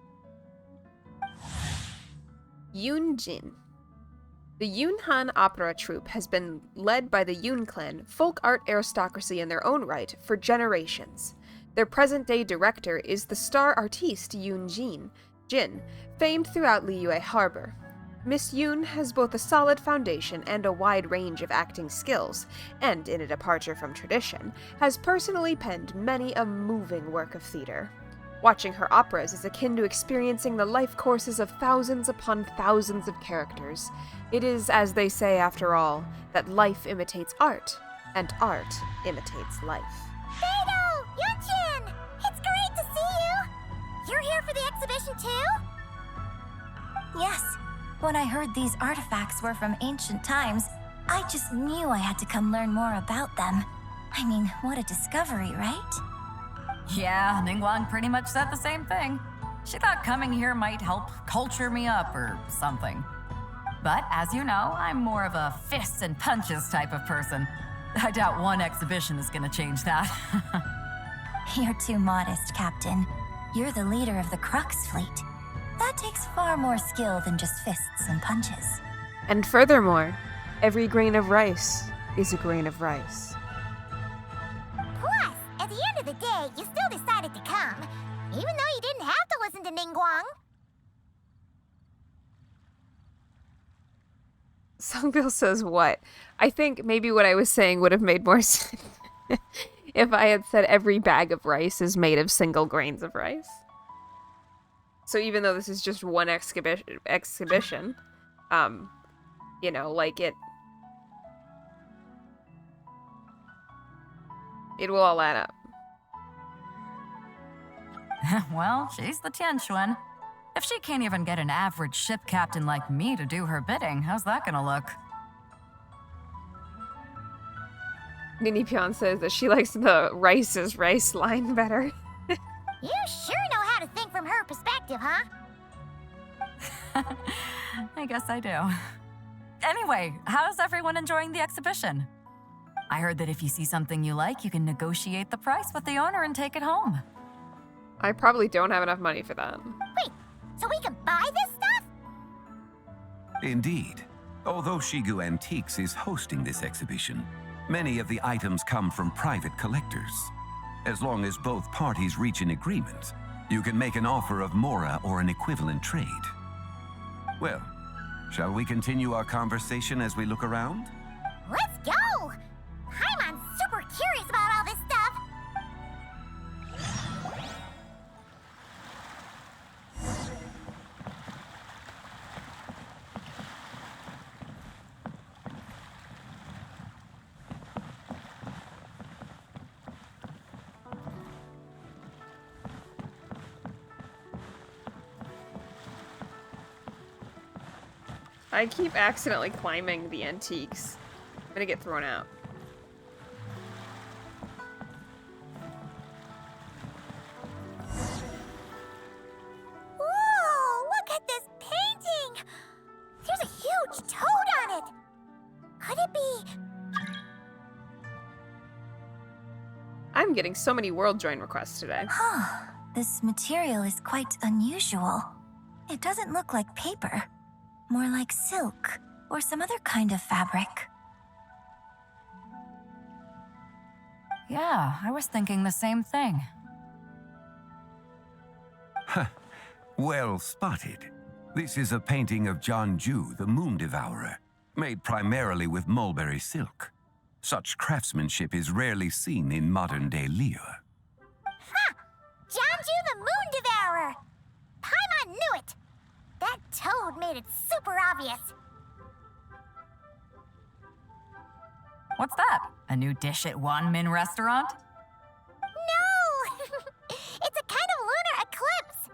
Yun Jin. The Yunhan opera troupe has been led by the Yun clan, folk art aristocracy in their own right, for generations. Their present-day director is the star artiste Yun Jin, famed throughout Liyue Harbor. Miss Yun has both a solid foundation and a wide range of acting skills, and, in a departure from tradition, has personally penned many a moving work of theater. Watching her operas is akin to experiencing the life courses of thousands upon thousands of characters. It is, as they say after all, that life imitates art, and art imitates life. Beidou! Yunjin! It's great to see you! You're here for the exhibition too? Yes. When I heard these artifacts were from ancient times, I just knew I had to come learn more about them. I mean, what a discovery, right? Yeah, Ningguang pretty much said the same thing. She thought coming here might help culture me up or something. But as you know, I'm more of a fists and punches type of person. I doubt one exhibition is gonna change that. You're too modest, Captain. You're the leader of the Crux fleet. That takes far more skill than just fists and punches. And furthermore, every grain of rice is a grain of rice. Plus, at the end of the day, you still decided to come, even though you didn't have to listen to Ningguang. Songville says what? I think maybe what I was saying would have made more sense if I had said every bag of rice is made of single grains of rice. So even though this is just one exhibition, you know, like it will all add up. Well, she's the Tianquan. If she can't even get an average ship captain like me to do her bidding, how's that gonna look? Nini Pion says that she likes the rice is rice line better. You sure know how to think from her perspective, huh? I guess I do. Anyway, how's everyone enjoying the exhibition? I heard that if you see something you like, you can negotiate the price with the owner and take it home. I probably don't have enough money for that. Wait, so we can buy this stuff? Indeed. Although Shigu Antiques is hosting this exhibition, many of the items come from private collectors. As long as both parties reach an agreement, you can make an offer of mora or an equivalent trade. Well, shall we continue our conversation as we look around? Let's go! I'm super curious about all this stuff. I keep accidentally climbing the antiques. I'm gonna get thrown out. getting so many world join requests today. Huh. This material is quite unusual. It doesn't look like paper. More like silk or some other kind of fabric. Yeah, I was thinking the same thing. Well spotted. This is a painting of Jianju, the Moon Devourer, made primarily with mulberry silk. Such craftsmanship is rarely seen in modern-day Liyue. Ha! Jianju the Moon Devourer! Paimon knew it! That toad made it super obvious. What's that? A new dish at Wanmin restaurant? No! It's a kind of lunar eclipse.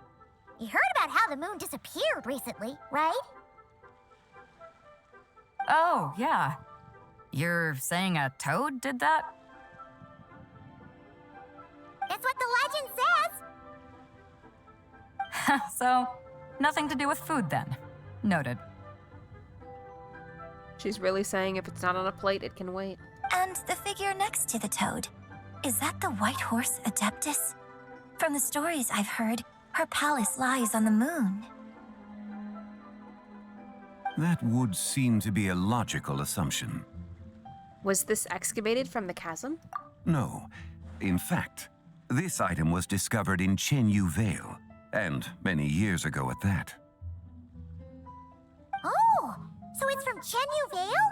You heard about how the moon disappeared recently, right? Oh, yeah. You're saying a toad did that? That's what the legend says. So, nothing to do with food then. Noted. She's really saying if it's not on a plate, it can wait. And the figure next to the toad. Is that the white horse Adeptus? From the stories I've heard, her palace lies on the moon. That would seem to be a logical assumption. Was this excavated from the chasm? No. In fact, this item was discovered in Chenyu Vale, and many years ago at that. Oh, so it's from Chenyu Vale?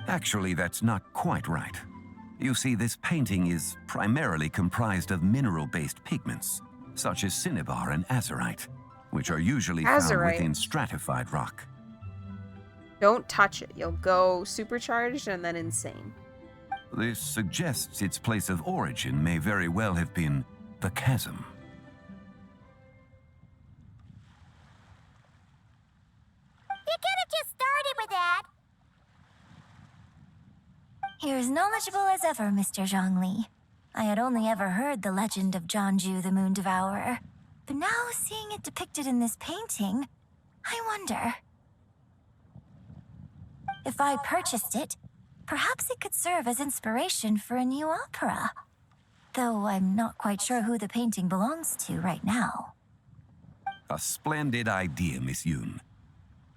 Actually, that's not quite right. You see, this painting is primarily comprised of mineral-based pigments, such as cinnabar and azurite, which are usually found Azurite. within stratified rock. Don't touch it. You'll go supercharged and then insane. This suggests its place of origin may very well have been the chasm. You could have just started with that. You're as knowledgeable as ever, Mr. Zhongli. I had only ever heard the legend of Jianju the Moon Devourer, but now seeing it depicted in this painting, I wonder. If I purchased it, perhaps it could serve as inspiration for a new opera. Though I'm not quite sure who the painting belongs to right now. A splendid idea, Miss Yoon.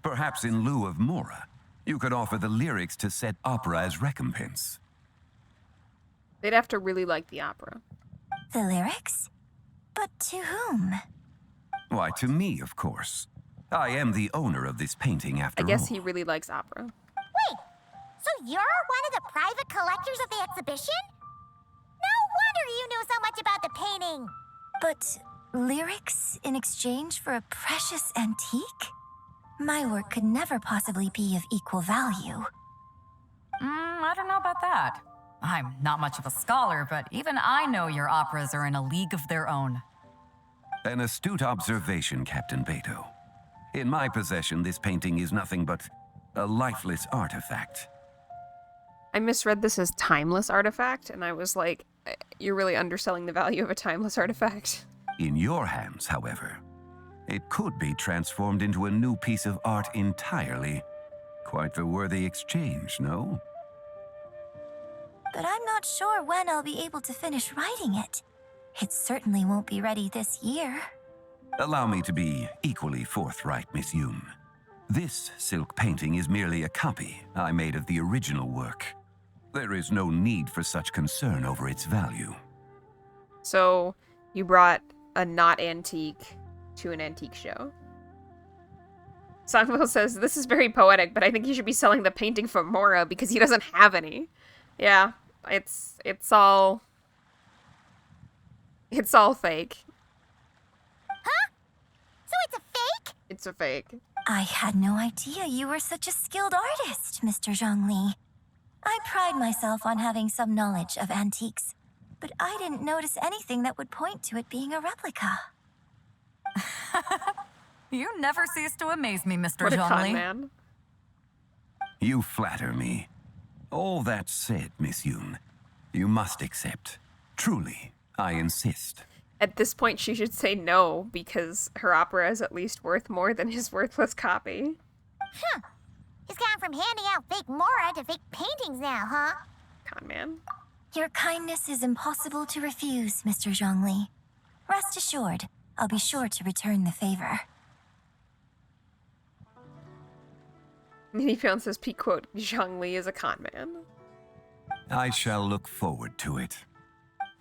Perhaps in lieu of Mora, you could offer the lyrics to said opera as recompense. They'd have to really like the opera. The lyrics? But to whom? Why, to me, of course. I am the owner of this painting after I all. guess he really likes opera. Wait, so you're one of the private collectors of the exhibition? No wonder you knew so much about the painting. But lyrics in exchange for a precious antique? My work could never possibly be of equal value. I don't know about that. I'm not much of a scholar, but even I know your operas are in a league of their own. An astute observation, Captain Beto. In my possession, this painting is nothing but a lifeless artifact. I misread this as timeless artifact, and I was like, you're really underselling the value of a timeless artifact. In your hands, however, it could be transformed into a new piece of art entirely. Quite the worthy exchange, no? But I'm not sure when I'll be able to finish writing it. It certainly won't be ready this year. Allow me to be equally forthright, Miss Yoon. This silk painting is merely a copy I made of the original work. There is no need for such concern over its value. So, you brought a not antique to an antique show. Songville says, this is very poetic, but I think you should be selling the painting for Mora because he doesn't have any. Yeah, it's all fake. Huh? So it's a fake? It's a fake. I had no idea you were such a skilled artist, Mr. Zhongli. I pride myself on having some knowledge of antiques, but I didn't notice anything that would point to it being a replica. You never cease to amaze me, Mr. What a con Zhongli. man. You flatter me. All that said, Miss Yoon, you must accept. Truly, I insist. At this point, she should say no, because her opera is at least worth more than his worthless copy. Huh. He's gone from handing out fake Mora to fake paintings now, huh? con man. Your kindness is impossible to refuse, Mr. Zhongli. Rest assured, I'll be sure to return the favor. He found says, Pete quote, Zhang Li is a con man. I shall look forward to it.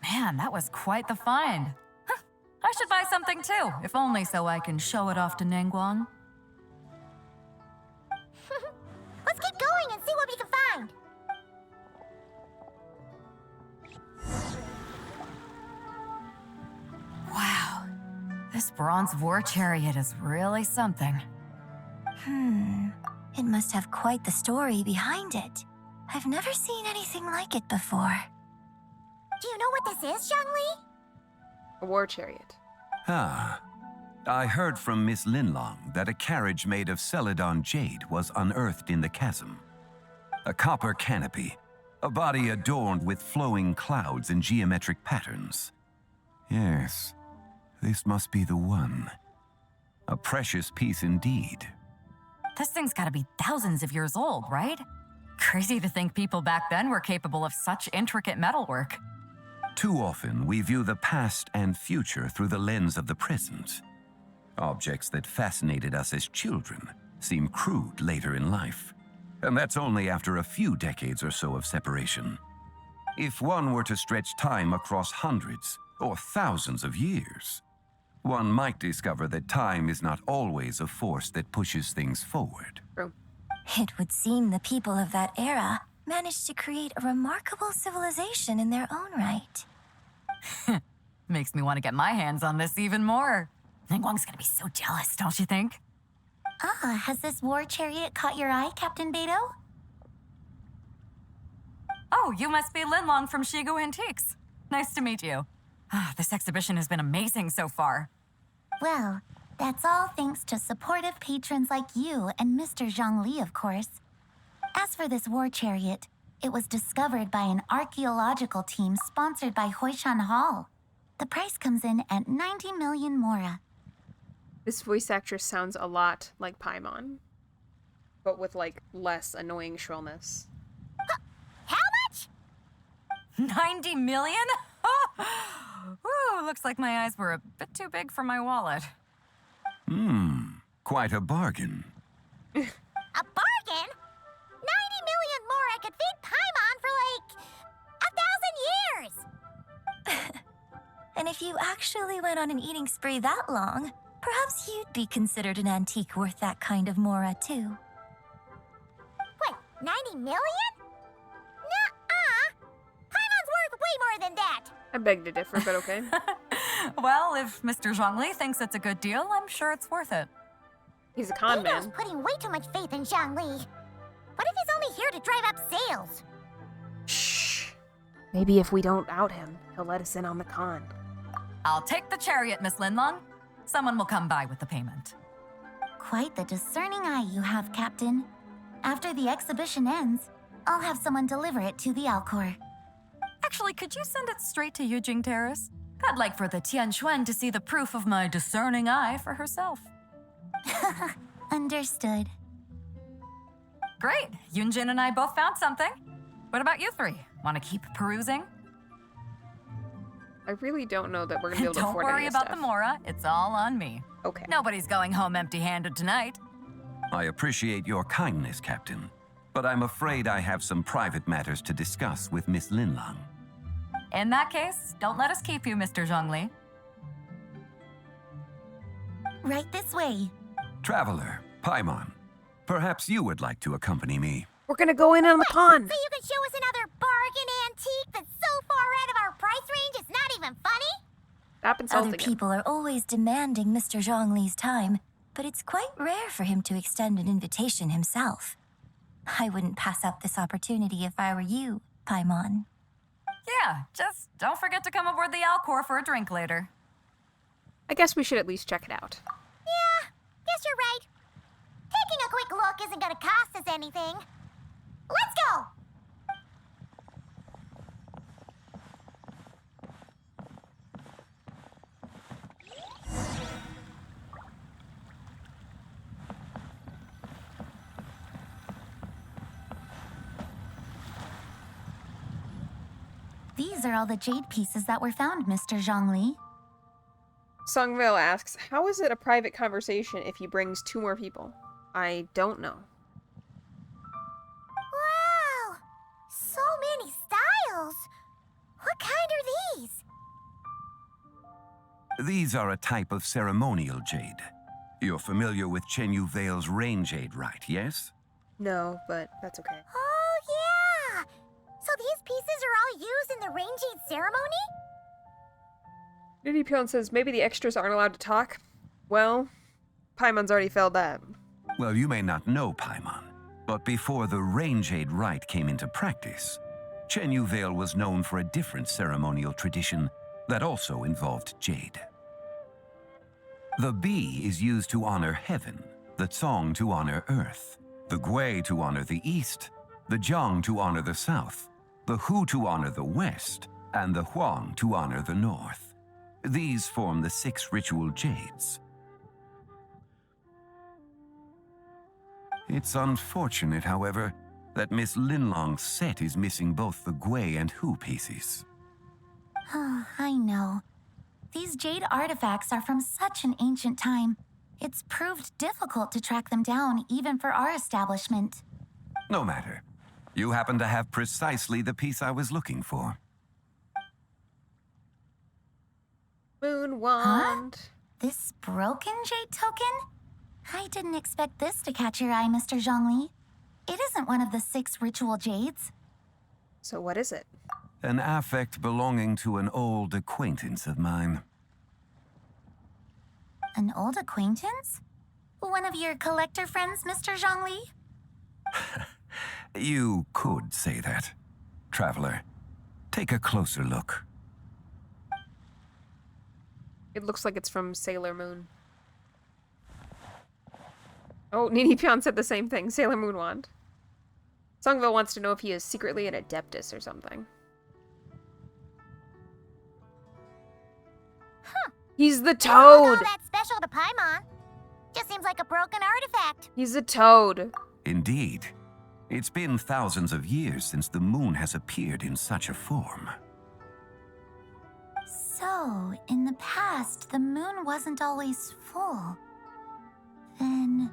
Man, that was quite the find. Huh, I should buy something too, if only so I can show it off to Ningguang. Let's keep going and see what we can find. Wow, this bronze war chariot is really something. It must have quite the story behind it. I've never seen anything like it before. Do you know what this is, Zhongli? A war chariot. Ah. I heard from Miss Linlong that a carriage made of Celadon jade was unearthed in the chasm. A copper canopy, a body adorned with flowing clouds and geometric patterns. Yes, this must be the one. A precious piece indeed. This thing's gotta be thousands of years old, right? Crazy to think people back then were capable of such intricate metalwork. Too often, we view the past and future through the lens of the present. Objects that fascinated us as children seem crude later in life. And that's only after a few decades or so of separation. If one were to stretch time across hundreds or thousands of years, one might discover that time is not always a force that pushes things forward. True. It would seem the people of that era managed to create a remarkable civilization in their own right. Makes me want to get my hands on this even more. Ningguang's gonna be so jealous, don't you think? Ah, has this war chariot caught your eye, Captain Beto? Oh, you must be Linlong from Shigu Antiques. Nice to meet you. This exhibition has been amazing so far. Well, that's all thanks to supportive patrons like you and Mr. Zhongli, of course. As for this war chariot, it was discovered by an archaeological team sponsored by Hoishan Hall. The price comes in at 90 million mora. This voice actress sounds a lot like Paimon, but with like less annoying shrillness. How much? 90 million? Ooh, looks like my eyes were a bit too big for my wallet. Quite a bargain. A bargain? 90 million mora could feed Paimon for like 1,000 years. And if you actually went on an eating spree that long, perhaps you'd be considered an antique worth that kind of mora, too. Wait, 90 million? Nuh-uh. Paimon's worth way more than that. I beg to differ, but okay. Well, if Mr. Zhongli thinks it's a good deal, I'm sure it's worth it. He's a con Beto's man. putting way too much faith in Zhongli. What if he's only here to drive up sales? Shh. Maybe if we don't out him, he'll let us in on the con. I'll take the chariot, Miss Linlong. Someone will come by with the payment. Quite the discerning eye you have, Captain. After the exhibition ends, I'll have someone deliver it to the Alcor. Actually, could you send it straight to Yujing Terrace? I'd like for the Tianquan to see the proof of my discerning eye for herself. Understood. Great. Yunjin and I both found something. What about you three? Want to keep perusing? I really don't know that we're gonna be able to Don't afford worry any of about stuff. the Mora. It's all on me. Okay. Nobody's going home empty-handed tonight. I appreciate your kindness, Captain, but I'm afraid I have some private matters to discuss with Miss Linlong. In that case, don't let us keep you, Mr. Zhongli. Right this way. Traveler, Paimon, perhaps you would like to accompany me. We're gonna go in on the con. So you can show us another bargain antique that's so far out of our price range it's not even funny? Stop insulting Other him. people are always demanding Mr. Zhongli's time, but it's quite rare for him to extend an invitation himself. I wouldn't pass up this opportunity if I were you, Paimon. Yeah, just don't forget to come aboard the Alcor for a drink later. I guess we should at least check it out. Yeah, guess you're right. Taking a quick look isn't gonna cost us anything. Let's go! these are all the jade pieces that were found, Mr. Zhongli. Sungville asks, how is it a private conversation if he brings 2 more people? I don't know. Wow! So many styles! What kind are these? These are a type of ceremonial jade. You're familiar with Chen Yu Vale's rain jade, right, yes? No, but that's okay. Oh, yeah! So these pieces are all used in the rain jade ceremony? Nidhi says, maybe the extras aren't allowed to talk? Well, Paimon's already failed that. Well, you may not know Paimon, but before the rain jade rite came into practice, Chen Yu Vale was known for a different ceremonial tradition that also involved jade. The Bi is used to honor heaven, the Cong to honor earth, the Gui to honor the east, the Jiang to honor the south, the Hu to honor the west, and the Huang to honor the north. These form the 6 ritual jades. It's unfortunate, however, that Miss Linlong's set is missing both the Gui and Hu pieces. Oh, I know. These jade artifacts are from such an ancient time. It's proved difficult to track them down, even for our establishment. No matter. You happen to have precisely the piece I was looking for. Moon wand. This broken jade token? I didn't expect this to catch your eye, Mr. Zhongli. It isn't one of the 6 ritual jades. So what is it? An affect belonging to an old acquaintance of mine. An old acquaintance? One of your collector friends, Mr. Zhongli? You could say that. Traveler, take a closer look. It looks like it's from Sailor Moon. Oh, Nini Pion said the same thing. Sailor Moon wand. Sungville wants to know if he is secretly an Adeptus or something. Huh. He's the Don't look toad! all that special to Paimon. Just seems like a broken artifact. He's a toad. Indeed. It's been thousands of years since the moon has appeared in such a form. So, in the past, the moon wasn't always full. Then,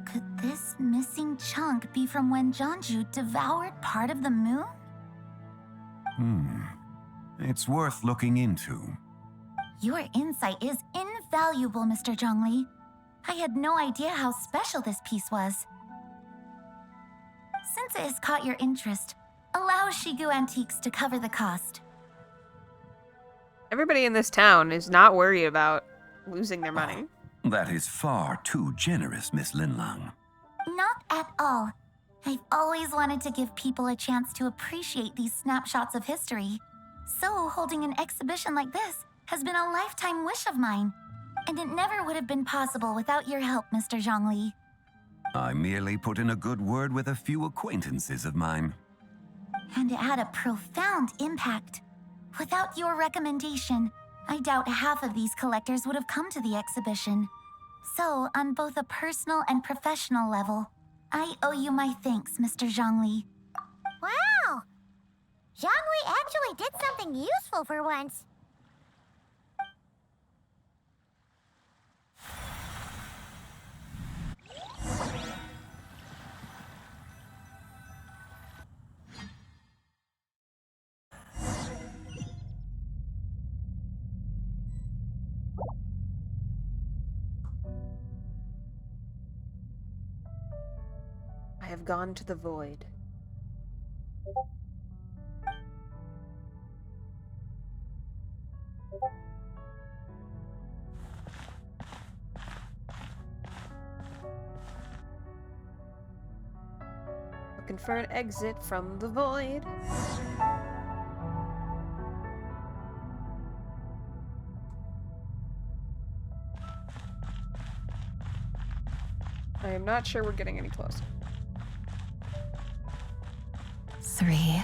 could this missing chunk be from when Jeonju devoured part of the moon? It's worth looking into. Your insight is invaluable, Mr. Zhongli. I had no idea how special this piece was. Since it has caught your interest, allow Shigu Antiques to cover the cost. Everybody in this town is not worried about losing their money. That is far too generous, Miss Linlang. Not at all. I've always wanted to give people a chance to appreciate these snapshots of history. So holding an exhibition like this has been a lifetime wish of mine. And it never would have been possible without your help, Mr. Zhongli. I merely put in a good word with a few acquaintances of mine. And it had a profound impact. Without your recommendation, I doubt half of these collectors would have come to the exhibition. So, on both a personal and professional level, I owe you my thanks, Mr. Zhongli. Wow! Zhongli actually did something useful for once. I have gone to the void. Looking for an exit from the void. I am not sure we're getting any closer. 3,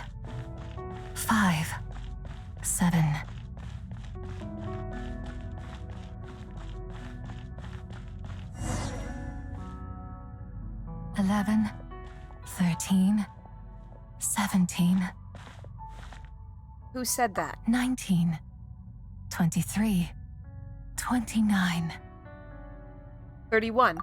5, 7. 11, 13, 17. Who said that? 19, 23, 29. 31.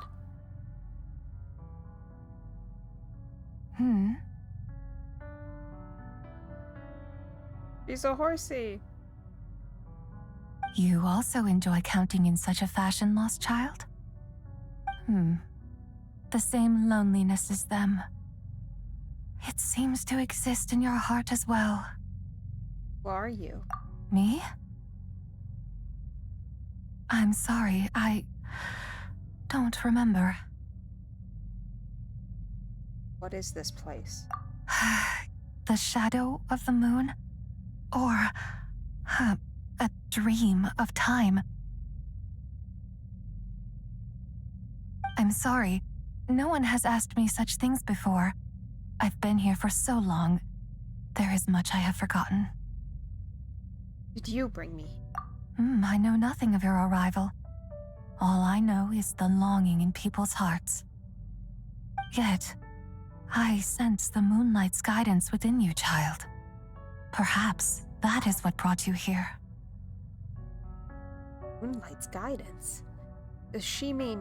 She's a horsey. You also enjoy counting in such a fashion, lost child? The same loneliness as them. It seems to exist in your heart as well. Who are you? Me? I'm sorry, I don't remember. What is this place? The shadow of the moon? Or a dream of time? I'm sorry. No one has asked me such things before. I've been here for so long. There is much I have forgotten. Did you bring me? I know nothing of your arrival. All I know is the longing in people's hearts. Yet, I sense the moonlight's guidance within you, child. Perhaps that is what brought you here. Moonlight's guidance? Does she mean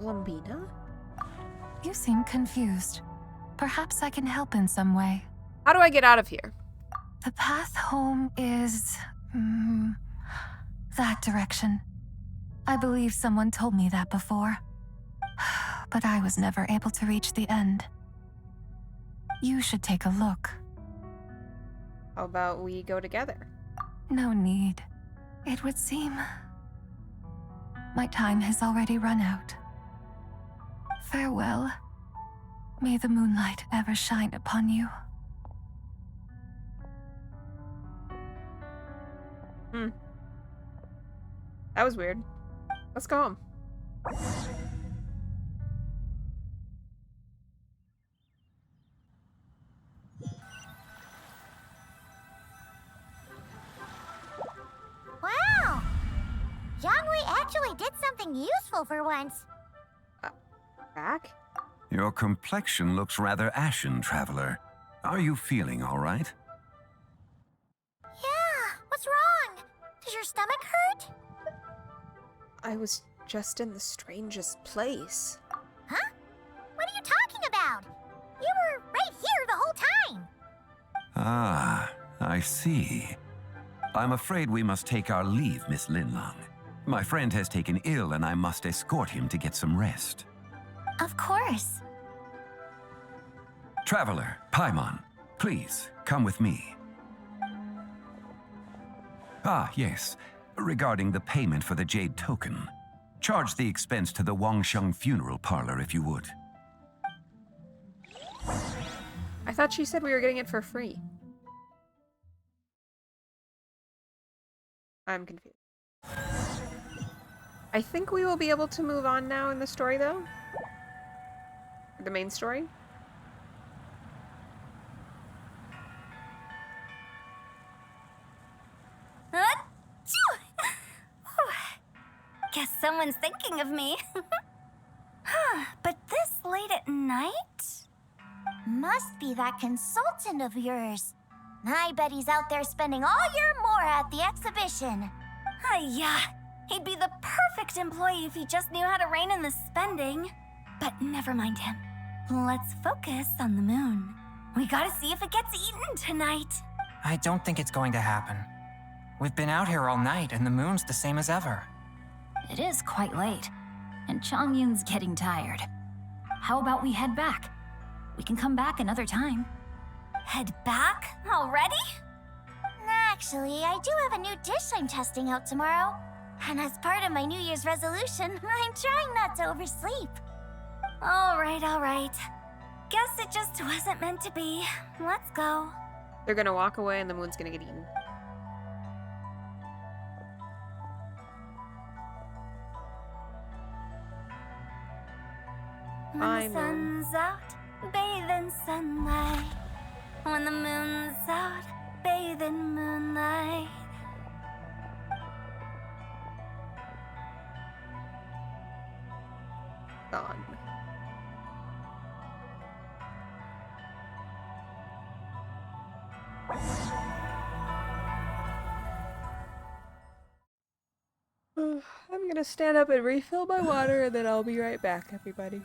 Lumbina? You seem confused. Perhaps I can help in some way. How do I get out of here? The path home is... that direction. I believe someone told me that before. But I was never able to reach the end. You should take a look. How about we go together? No need. It would seem... my time has already run out. Farewell. May the moonlight ever shine upon you. That was weird. Let's go home. Wow! Jiangwei actually did something useful for once. Back? Your complexion looks rather ashen, traveler. Are you feeling all right? Yeah, what's wrong? Does your stomach hurt? I was just in the strangest place. Huh? What are you talking about? You were right here the whole time. Ah, I see. I'm afraid we must take our leave, Miss Linlong. My friend has taken ill and I must escort him to get some rest. Of course. Traveler, Paimon, please, come with me. Ah, yes. Regarding the payment for the Jade token. Charge the expense to the Wangsheng funeral parlor if you would. I thought she said we were getting it for free. I'm confused. I think we will be able to move on now in the story, though. The main story. Guess someone's thinking of me. But this late at night? Must be that consultant of yours. I bet he's out there spending all year more at the exhibition. Yeah, he'd be the perfect employee if he just knew how to rein in the spending. But never mind him. Let's focus on the moon. We gotta see if it gets eaten tonight. I don't think it's going to happen. We've been out here all night and the moon's the same as ever. It is quite late, and Chongyun's getting tired. How about we head back? We can come back another time. Head back? Already? Actually, I do have a new dish I'm testing out tomorrow. And as part of my New Year's resolution, I'm trying not to oversleep. All right. Guess it just wasn't meant to be. Let's go. They're gonna walk away and the moon's gonna get eaten. When Bye, the moon. sun's out, bathe in sunlight. When the moon's out, bathe in moonlight. Gone. I'm gonna stand up and refill my water and then I'll be right back, everybody.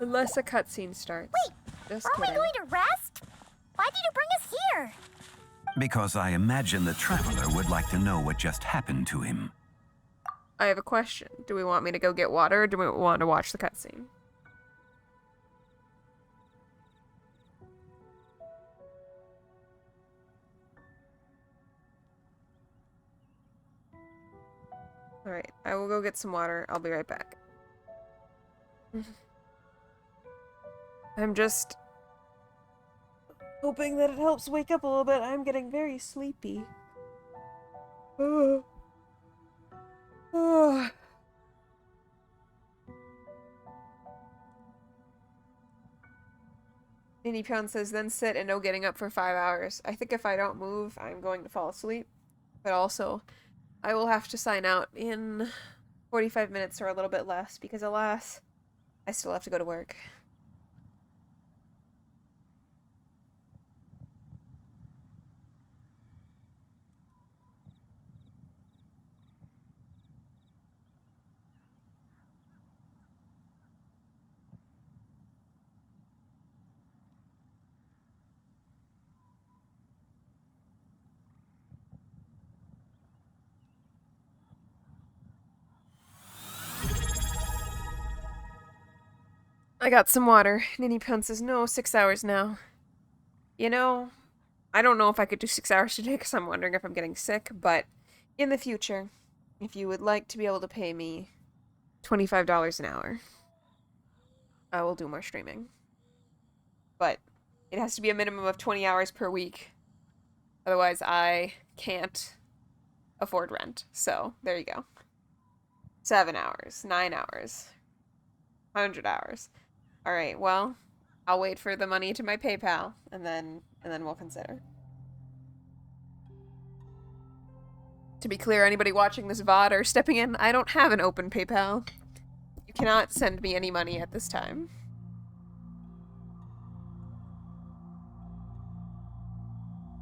Unless a cutscene starts. Wait, Just aren't kidding. we going to rest? Why did you bring us here? Because I imagine the traveler would like to know what just happened to him. I have a question. Do we want me to go get water or do we want to watch the cutscene? Alright, I will go get some water. I'll be right back. I'm just hoping that it helps wake up a little bit. I'm getting very sleepy. Oh. Oh. Nini Pion says, then sit and no getting up for 5 hours. I think if I don't move, I'm going to fall asleep. But also, I will have to sign out in 45 minutes or a little bit less because, alas, I still have to go to work. I got some water. Nini Pion says, no, 6 hours now. You know, I don't know if I could do 6 hours today because I'm wondering if I'm getting sick, but in the future, if you would like to be able to pay me $25 an hour, I will do more streaming. But it has to be a minimum of 20 hours per week. Otherwise, I can't afford rent. So, there you go. 7 hours, 9 hours, 100 hours. All right, well, I'll wait for the money to my PayPal, and then we'll consider. To be clear, anybody watching this VOD or stepping in, I don't have an open PayPal. You cannot send me any money at this time.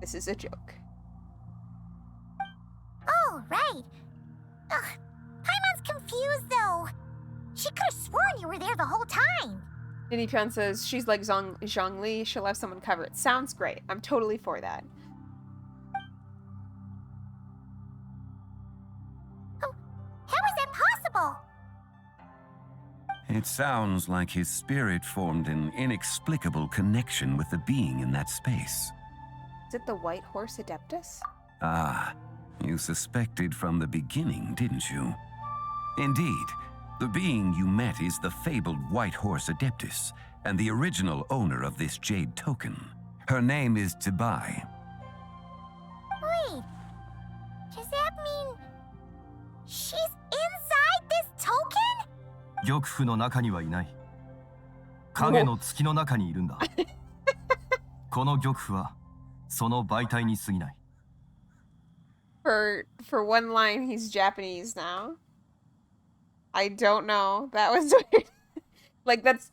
This is a joke. Oh, right. Ugh, Paimon's confused, though. She could have sworn you were there the whole time. Nini Pion says she's like Zhongli. She'll have someone cover it. Sounds great. I'm totally for that. Oh, how is that possible? It sounds like his spirit formed an inexplicable connection with the being in that space. Is it the White Horse Adeptus? Ah, you suspected from the beginning, didn't you? Indeed, the being you met is the fabled White Horse Adeptus, and the original owner of this jade token. Her name is Tibai. Wait, does that mean she's inside this token? 玉符の中にはいない。影の月の中にいるんだ。この玉符はその媒体に過ぎない。For one line, he's Japanese now. I don't know. That was weird. Like, that's...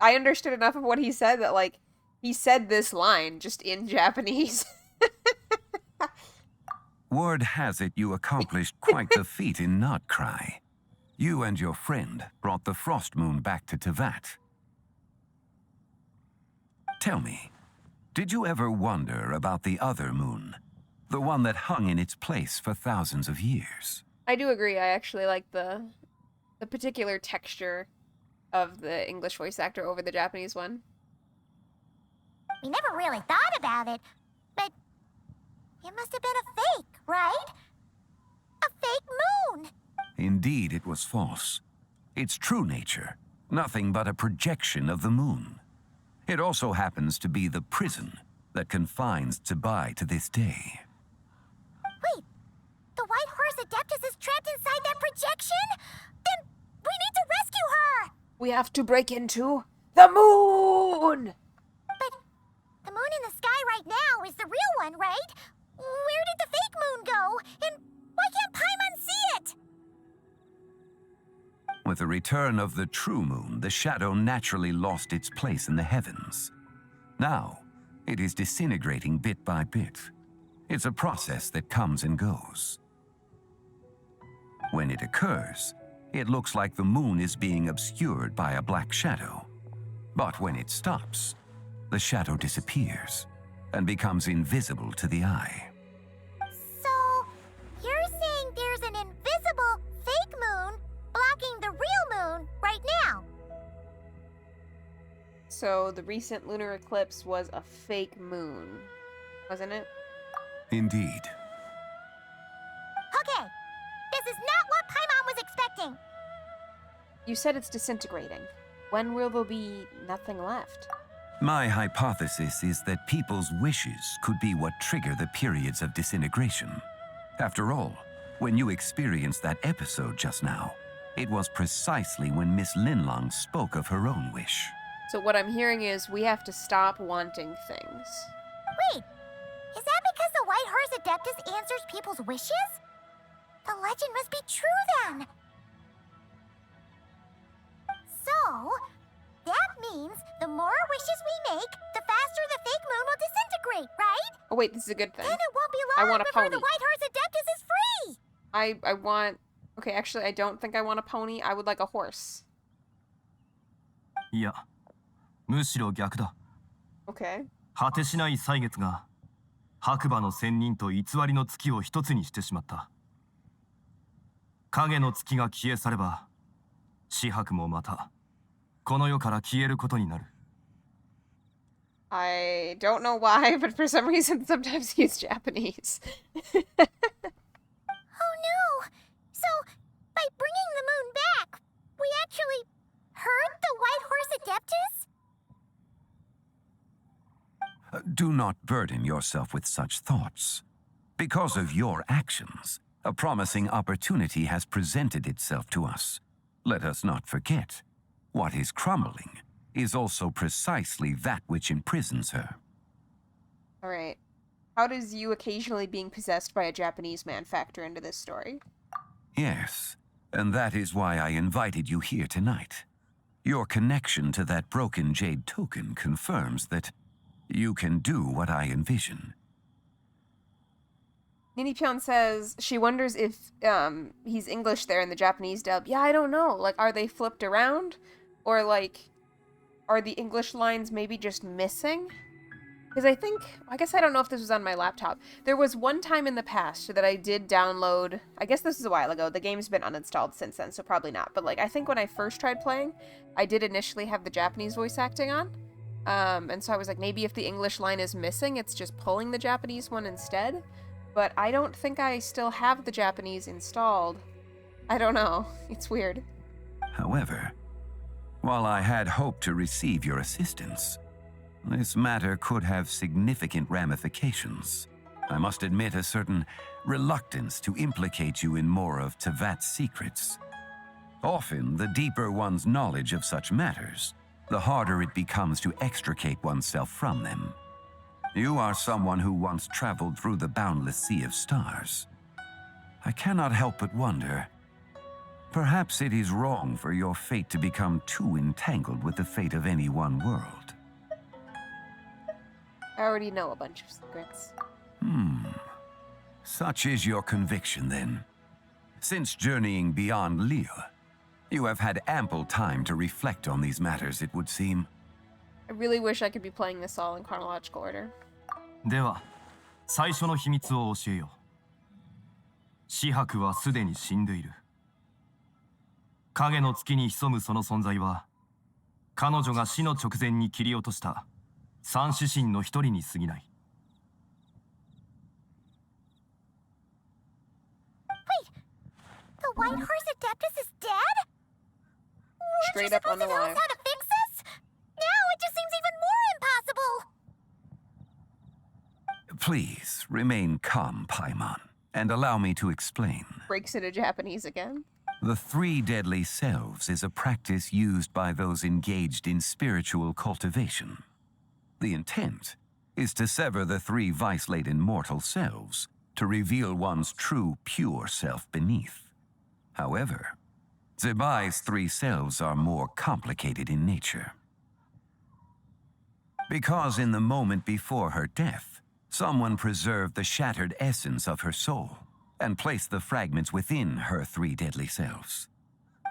I understood enough of what he said that, like, he said this line just in Japanese. Word has it you accomplished quite the feat in Notcry. You and your friend brought the Frost Moon back to Tevat. Tell me, did you ever wonder about the other moon? The one that hung in its place for thousands of years? I do agree. I actually like the particular texture of the English voice actor over the Japanese one. We never really thought about it, but it must have been a fake, right? A fake moon! Indeed, it was false. Its true nature, nothing but a projection of the moon. It also happens to be the prison that confines Tibai to this day. Wait, the White Horse Adeptus is trapped inside that projection? Then we need to rescue her! We have to break into the moon! But the moon in the sky right now is the real one, right? Where did the fake moon go? And why can't Paimon see it? With the return of the true moon, the shadow naturally lost its place in the heavens. Now, it is disintegrating bit by bit. It's a process that comes and goes. When it occurs, it looks like the moon is being obscured by a black shadow. But when it stops, the shadow disappears and becomes invisible to the eye. So, you're saying there's an invisible fake moon blocking the real moon right now? So the recent lunar eclipse was a fake moon, wasn't it? Indeed. Okay, this is not what Paimon was expecting. You said it's disintegrating. When will there be nothing left? My hypothesis is that people's wishes could be what trigger the periods of disintegration. After all, when you experienced that episode just now, it was precisely when Miss Linlong spoke of her own wish. So what I'm hearing is we have to stop wanting things. Wait, is that because the White Horse Adeptus answers people's wishes? The legend must be true then. So, that means the more wishes we make, the faster the fake moon will disintegrate, right? Oh wait, this is a good thing. Then it won't be I long want a before pony. the White Horse Adeptus is free! I want... Okay, actually, I don't think I want a pony. I would like a horse. いや、むしろ逆だ。 Okay. 果てしない歳月が白馬の仙人と偽りの月を一つにしてしまった。影の月が消え去れば、紫伯もまたこの世から消えることになる。I don't know why, but for some reason sometimes he's Japanese. Oh no! So, by bringing the moon back, we actually hurt the White Horse Adeptus? Do not burden yourself with such thoughts. Because of your actions, a promising opportunity has presented itself to us. Let us not forget, what is crumbling is also precisely that which imprisons her. Alright. How does you occasionally being possessed by a Japanese man factor into this story? Yes, and that is why I invited you here tonight. Your connection to that broken jade token confirms that you can do what I envision. Ninipyeon says she wonders if he's English there in the Japanese dub. Yeah, I don't know. Like, are they flipped around? Or, like, are the English lines maybe just missing? Because I guess I don't know if this was on my laptop. There was one time in the past that I did download, I guess this was a while ago. The game's been uninstalled since then, so probably not. But, like, I think when I first tried playing, I did initially have the Japanese voice acting on. And so I was like, maybe if the English line is missing, it's just pulling the Japanese one instead. But I don't think I still have the Japanese installed. I don't know. It's weird. However, while I had hoped to receive your assistance, this matter could have significant ramifications. I must admit a certain reluctance to implicate you in more of Tevat's secrets. Often, the deeper one's knowledge of such matters, the harder it becomes to extricate oneself from them. You are someone who once traveled through the boundless sea of stars. I cannot help but wonder, perhaps it is wrong for your fate to become too entangled with the fate of any one world. I already know a bunch of secrets. Such is your conviction, then. Since journeying beyond Liyue, you have had ample time to reflect on these matters, it would seem. I really wish I could be playing this all in chronological order. では、最初の秘密を教えよう。紫伯はすでに死んでいる。影の月に潜むその存在は、彼女が死の直前に切り落とした三指神の一人に過ぎない。Wait, the White Horse Adeptus is dead? Straight up Weren't you supposed to tell us unalive. how to fix this? Now it just seems even more impossible! Please remain calm, Paimon, and allow me to explain. Breaks into Japanese again. The three deadly selves is a practice used by those engaged in spiritual cultivation. The intent is to sever the three vice-laden mortal selves to reveal one's true, pure self beneath. However, Zebai's three selves are more complicated in nature. Because in the moment before her death, someone preserved the shattered essence of her soul, and place the fragments within her 3 deadly selves.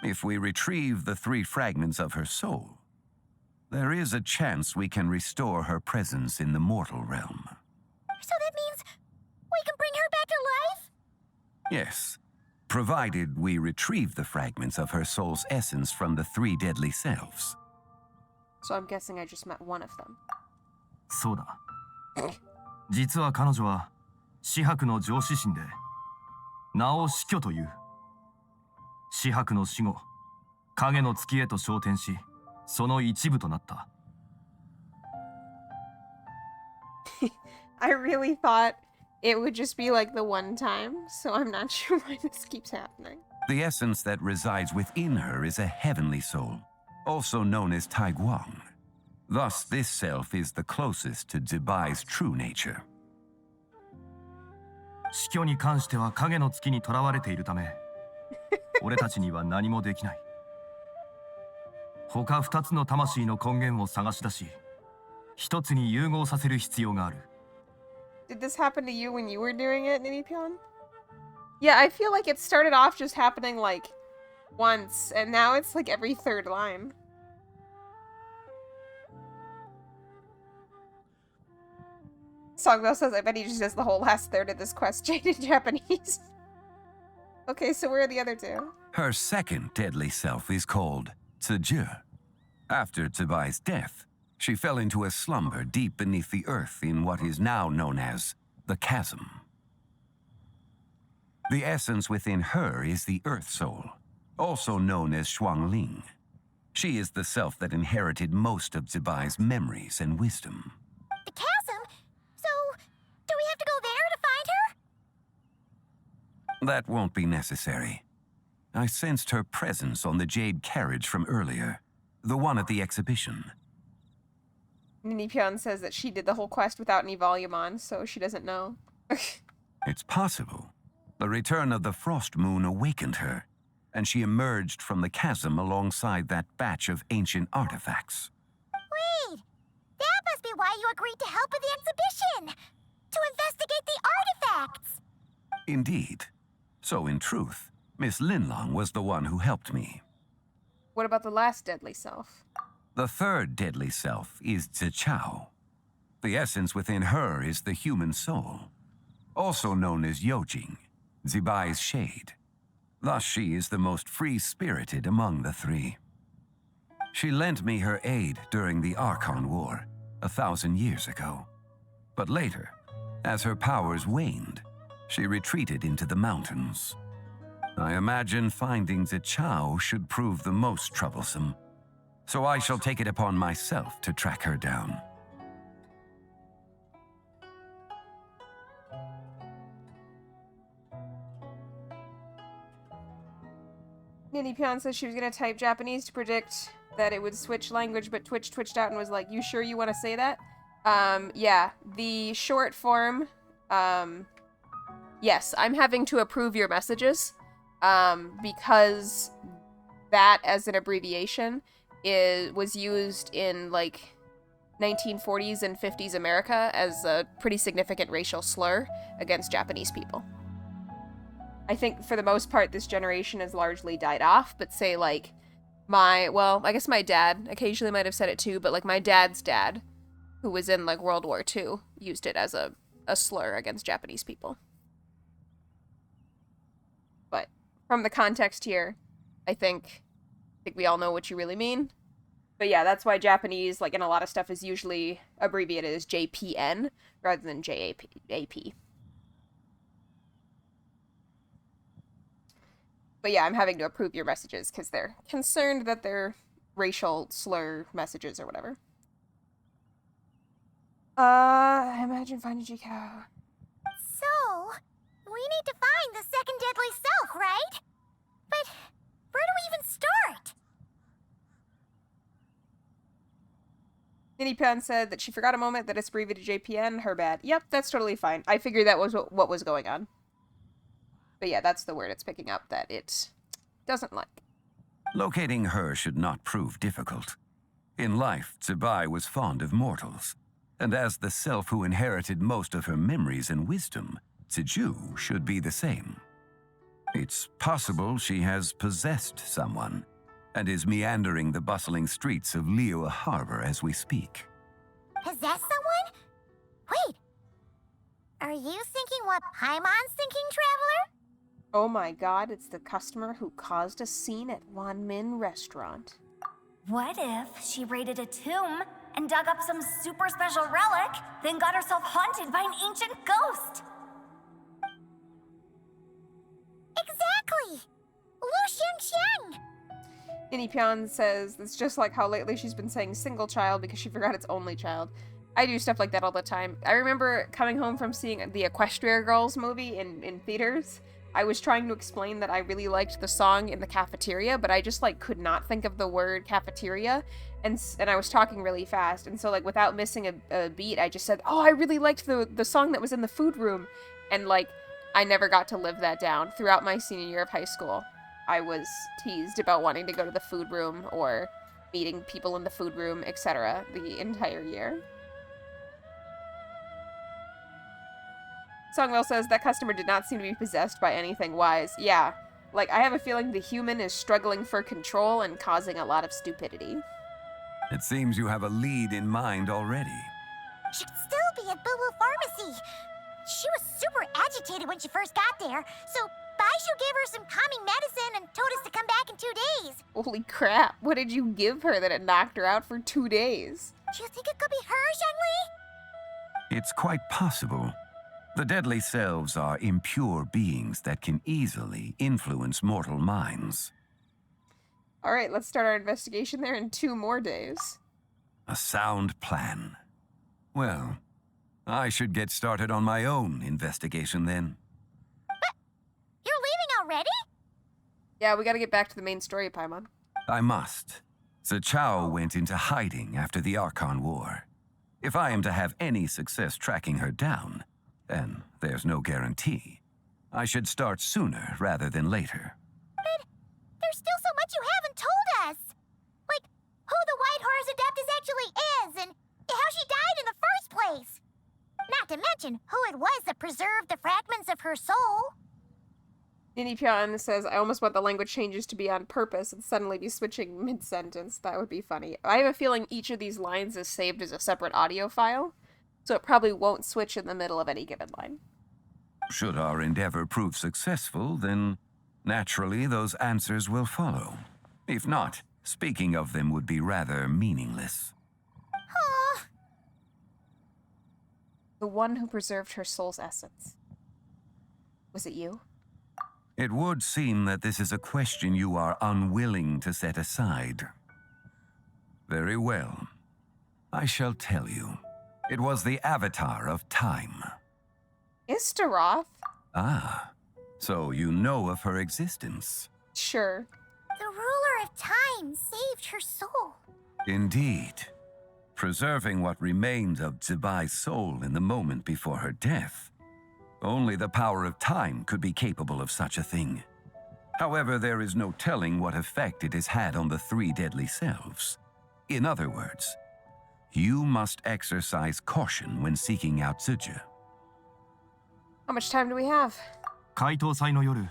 If we retrieve the 3 fragments of her soul, there is a chance we can restore her presence in the mortal realm. So that means we can bring her back to life? Yes, provided we retrieve the fragments of her soul's essence from the 3 deadly selves. So I'm guessing I just met one of them. そうだ。実は彼女は紫伯の上司神で名を死去という。紫伯の死後、影の月へと昇天し、その一部となった。I really thought it would just be like the one time, so I'm not sure why this keeps happening. The essence that resides within her is a heavenly soul, also known as Taiguang. Thus, this self is the closest to Zibai's true nature. 死去に関しては影の月に囚われているため、俺たちには何もできない。他2つの魂の根源を探し出し、1つに融合させる必要がある。Did this happen to you when you were doing it, Ninipyeon? Yeah, I feel like it started off just happening like once, and now it's like every 3rd line. Songbell says, I bet he just does the whole last third of this quest Jade in Japanese. Okay, so where are the other 2? Her second deadly self is called Tsuju. After Zibai's death, she fell into a slumber deep beneath the earth in what is now known as the chasm. The essence within her is the Earth Soul, also known as Shuangling. She is the self that inherited most of Zibai's memories and wisdom. The chasm? So, do we have to go there to find her? That won't be necessary. I sensed her presence on the jade carriage from earlier, the one at the exhibition. Ninipyeon says that she did the whole quest without any volume on, so she doesn't know. It's possible. The return of the frost moon awakened her, and she emerged from the chasm alongside that batch of ancient artifacts. Wait! That must be why you agreed to help with the exhibition! To investigate the artifacts! Indeed. So in truth, Miss Linlong was the one who helped me. What about the last deadly self? The 3rd deadly self is Zichao. The essence within her is the human soul, also known as Yojing, Zibai's shade. Thus she is the most free-spirited among the 3. She lent me her aid during the Archon War, 1,000 years ago. But later, as her powers waned, she retreated into the mountains. I imagine finding Zichao should prove the most troublesome, so I shall take it upon myself to track her down. Ninipyeon says she was gonna type Japanese to predict that it would switch language, but twitched out and was like, you sure you want to say that? Yeah, the short form, yes, I'm having to approve your messages, because that as an abbreviation was used in, like, 1940s and 50s America as a pretty significant racial slur against Japanese people. I think for the most part this generation has largely died off, but say like I guess my dad occasionally might have said it too, but like my dad's dad, who was in like World War II, used it as a slur against Japanese people. But from the context here, I think we all know what you really mean. But yeah, that's why Japanese, like in a lot of stuff, is usually abbreviated as JPN rather than JAP. But yeah, I'm having to approve your messages because they're concerned that they're racial slur messages or whatever. Imagine finding G-Cow. So, we need to find the 2nd deadly self, right? But where do we even start? Ninipyeon said that she forgot a moment that it's abbreviated JPN. Her bad. Yep, that's totally fine. I figured that was what was going on. But yeah, that's the word it's picking up that it doesn't like. Locating her should not prove difficult. In life, Zibai was fond of mortals, and as the self who inherited most of her memories and wisdom, Ziju should be the same. It's possible she has possessed someone and is meandering the bustling streets of Liyue Harbor as we speak. Possess someone? Wait. Are you thinking what Paimon's thinking, Traveler? Oh my god, it's the customer who caused a scene at Wanmin Restaurant. What if she raided a tomb and dug up some super special relic, then got herself haunted by an ancient ghost? Exactly! Lu Xiangxiang! Ninipion says it's just like how lately she's been saying single child because she forgot it's only child. I do stuff like that all the time. I remember coming home from seeing the Equestria Girls movie in theaters. I was trying to explain that I really liked the song in the cafeteria, but I just like could not think of the word cafeteria, and I was talking really fast, and so like without missing a beat, I just said, "Oh, I really liked the song that was in the food room," and like I never got to live that down. Throughout my senior year of high school, I was teased about wanting to go to the food room or meeting people in the food room, etc. the entire year. Songwell says that customer did not seem to be possessed by anything wise. Yeah, like I have a feeling the human is struggling for control and causing a lot of stupidity. It seems you have a lead in mind already. Should still be at Boo Boo Pharmacy. She was super agitated when she first got there, so Baishu gave her some calming medicine and told us to come back in 2 days. Holy crap, what did you give her that it knocked her out for 2 days? Do you think it could be her, Zhengli? It's quite possible. The deadly selves are impure beings that can easily influence mortal minds. Alright, let's start our investigation there in 2 more days. A sound plan. Well, I should get started on my own investigation then. But you're leaving already? Yeah, we gotta get back to the main story, Paimon. I must. Zhao went into hiding after the Archon War. If I am to have any success tracking her down, then there's no guarantee. I should start sooner rather than later. But there's still so much you haven't told us. Like, who the White Horse Adeptus actually is, and how she died in the first place. Not to mention who it was that preserved the fragments of her soul. Ninipion says, I almost want the language changes to be on purpose and suddenly be switching mid-sentence. That would be funny. I have a feeling each of these lines is saved as a separate audio file, so it probably won't switch in the middle of any given line. Should our endeavor prove successful, then naturally those answers will follow. If not, speaking of them would be rather meaningless. Aw. The one who preserved her soul's essence. Was it you? It would seem that this is a question you are unwilling to set aside. Very well. I shall tell you. It was the Avatar of Time. Istaroth? Ah, so you know of her existence. Sure. The ruler of time saved her soul. Indeed. Preserving what remained of Zibai's soul in the moment before her death. Only the power of time could be capable of such a thing. However, there is no telling what effect it has had on the 3 deadly selves. In other words, you must exercise caution when seeking out Ziyu. How much time do we have? 解凍祭の夜、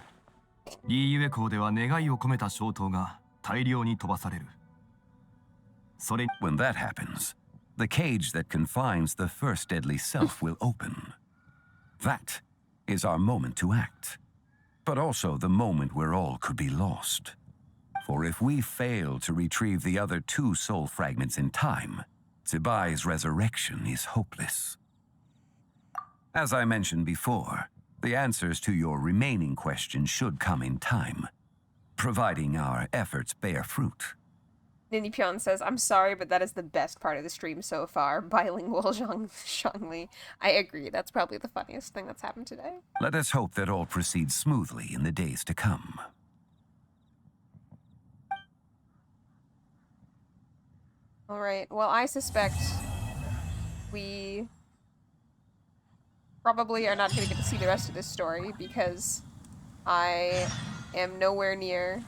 リーユエ港では願いを込めた消灯が大量に飛ばされる。それ When that happens, the cage that confines the first deadly self will open. That is our moment to act, but also the moment where all could be lost. For if we fail to retrieve the other 2 soul fragments in time, Zibai's resurrection is hopeless. As I mentioned before, the answers to your remaining questions should come in time, providing our efforts bear fruit. Ninipion says, I'm sorry, but that is the best part of the stream so far. Bilingual Zhongli. I agree, that's probably the funniest thing that's happened today. Let us hope that all proceeds smoothly in the days to come. Alright, well, I suspect we probably are not going to get to see the rest of this story because I am nowhere near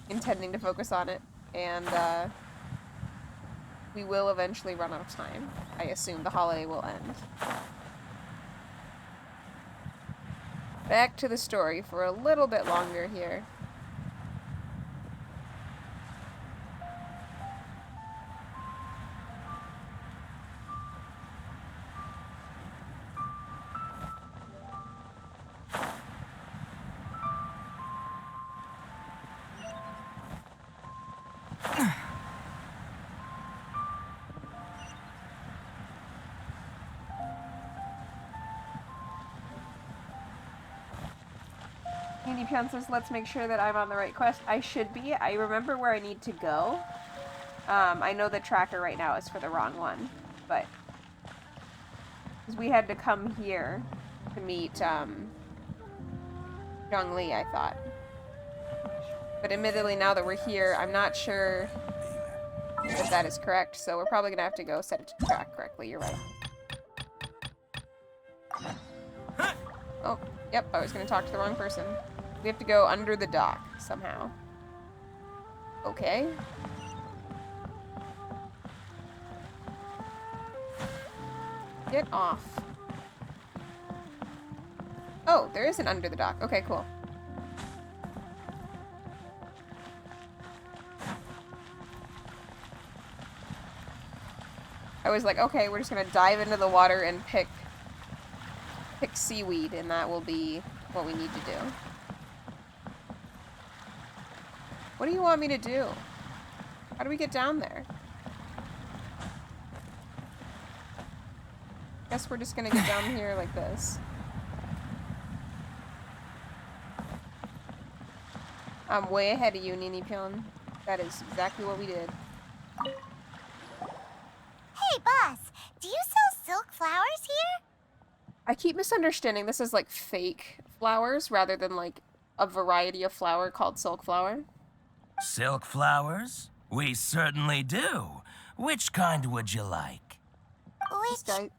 intending to focus on it, and we will eventually run out of time. I assume the holiday will end. Back to the story for a little bit longer here. Unipion says, let's make sure that I'm on the right quest. I should be. I remember where I need to go. I know the tracker right now is for the wrong one, but because we had to come here to meet Zhongli, I thought. But admittedly, now that we're here, I'm not sure if that is correct, so we're probably gonna have to go set it to track correctly. You're right. Oh, yep, I was gonna talk to the wrong person. We have to go under the dock somehow. Okay. Get off. Oh, there is an under the dock. Okay, cool. I was like, okay, we're just gonna dive into the water and pick seaweed, and that will be what we need to do. What do you want me to do? How do we get down there? Guess we're just gonna get down here like this. I'm way ahead of you, Ninipion. That is exactly what we did. Hey, boss, do you sell silk flowers here? I keep misunderstanding this is like fake flowers rather than like a variety of flower called silk flower. Silk flowers? We certainly do. Which kind would you like? Which kind?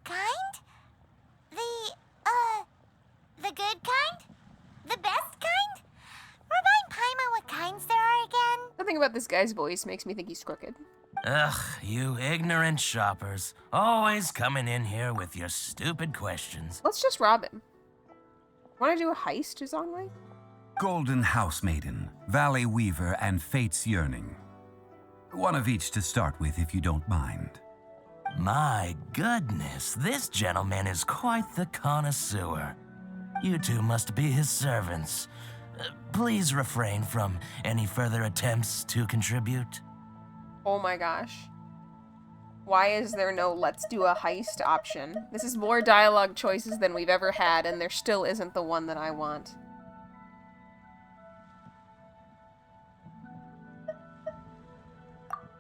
The good kind? The best kind? Remind Paimon what kinds there are again? Something about this guy's voice makes me think he's crooked. Ugh, you ignorant shoppers. Always coming in here with your stupid questions. Let's just rob him. Want to do a heist, Zhongli? Golden Housemaiden, Valley Weaver, and Fate's Yearning. One of each to start with, if you don't mind. My goodness, this gentleman is quite the connoisseur. You two must be his servants. Please refrain from any further attempts to contribute. Oh my gosh. Why is there no let's do a heist option? This is more dialogue choices than we've ever had, and there still isn't the one that I want.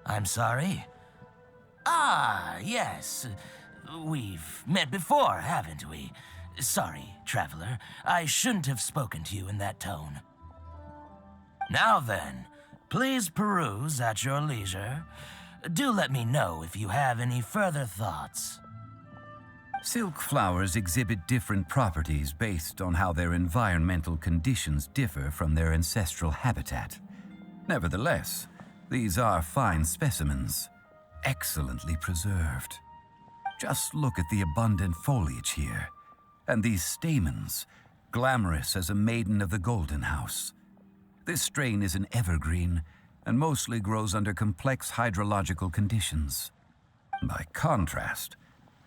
I'm sorry? Ah, yes. We've met before, haven't we? Sorry, traveler. I shouldn't have spoken to you in that tone. Now then, please peruse at your leisure. Do let me know if you have any further thoughts. Silk flowers exhibit different properties based on how their environmental conditions differ from their ancestral habitat. Nevertheless, these are fine specimens, excellently preserved. Just look at the abundant foliage here, and these stamens, glamorous as a maiden of the Golden House. This strain is an evergreen, and mostly grows under complex hydrological conditions. By contrast,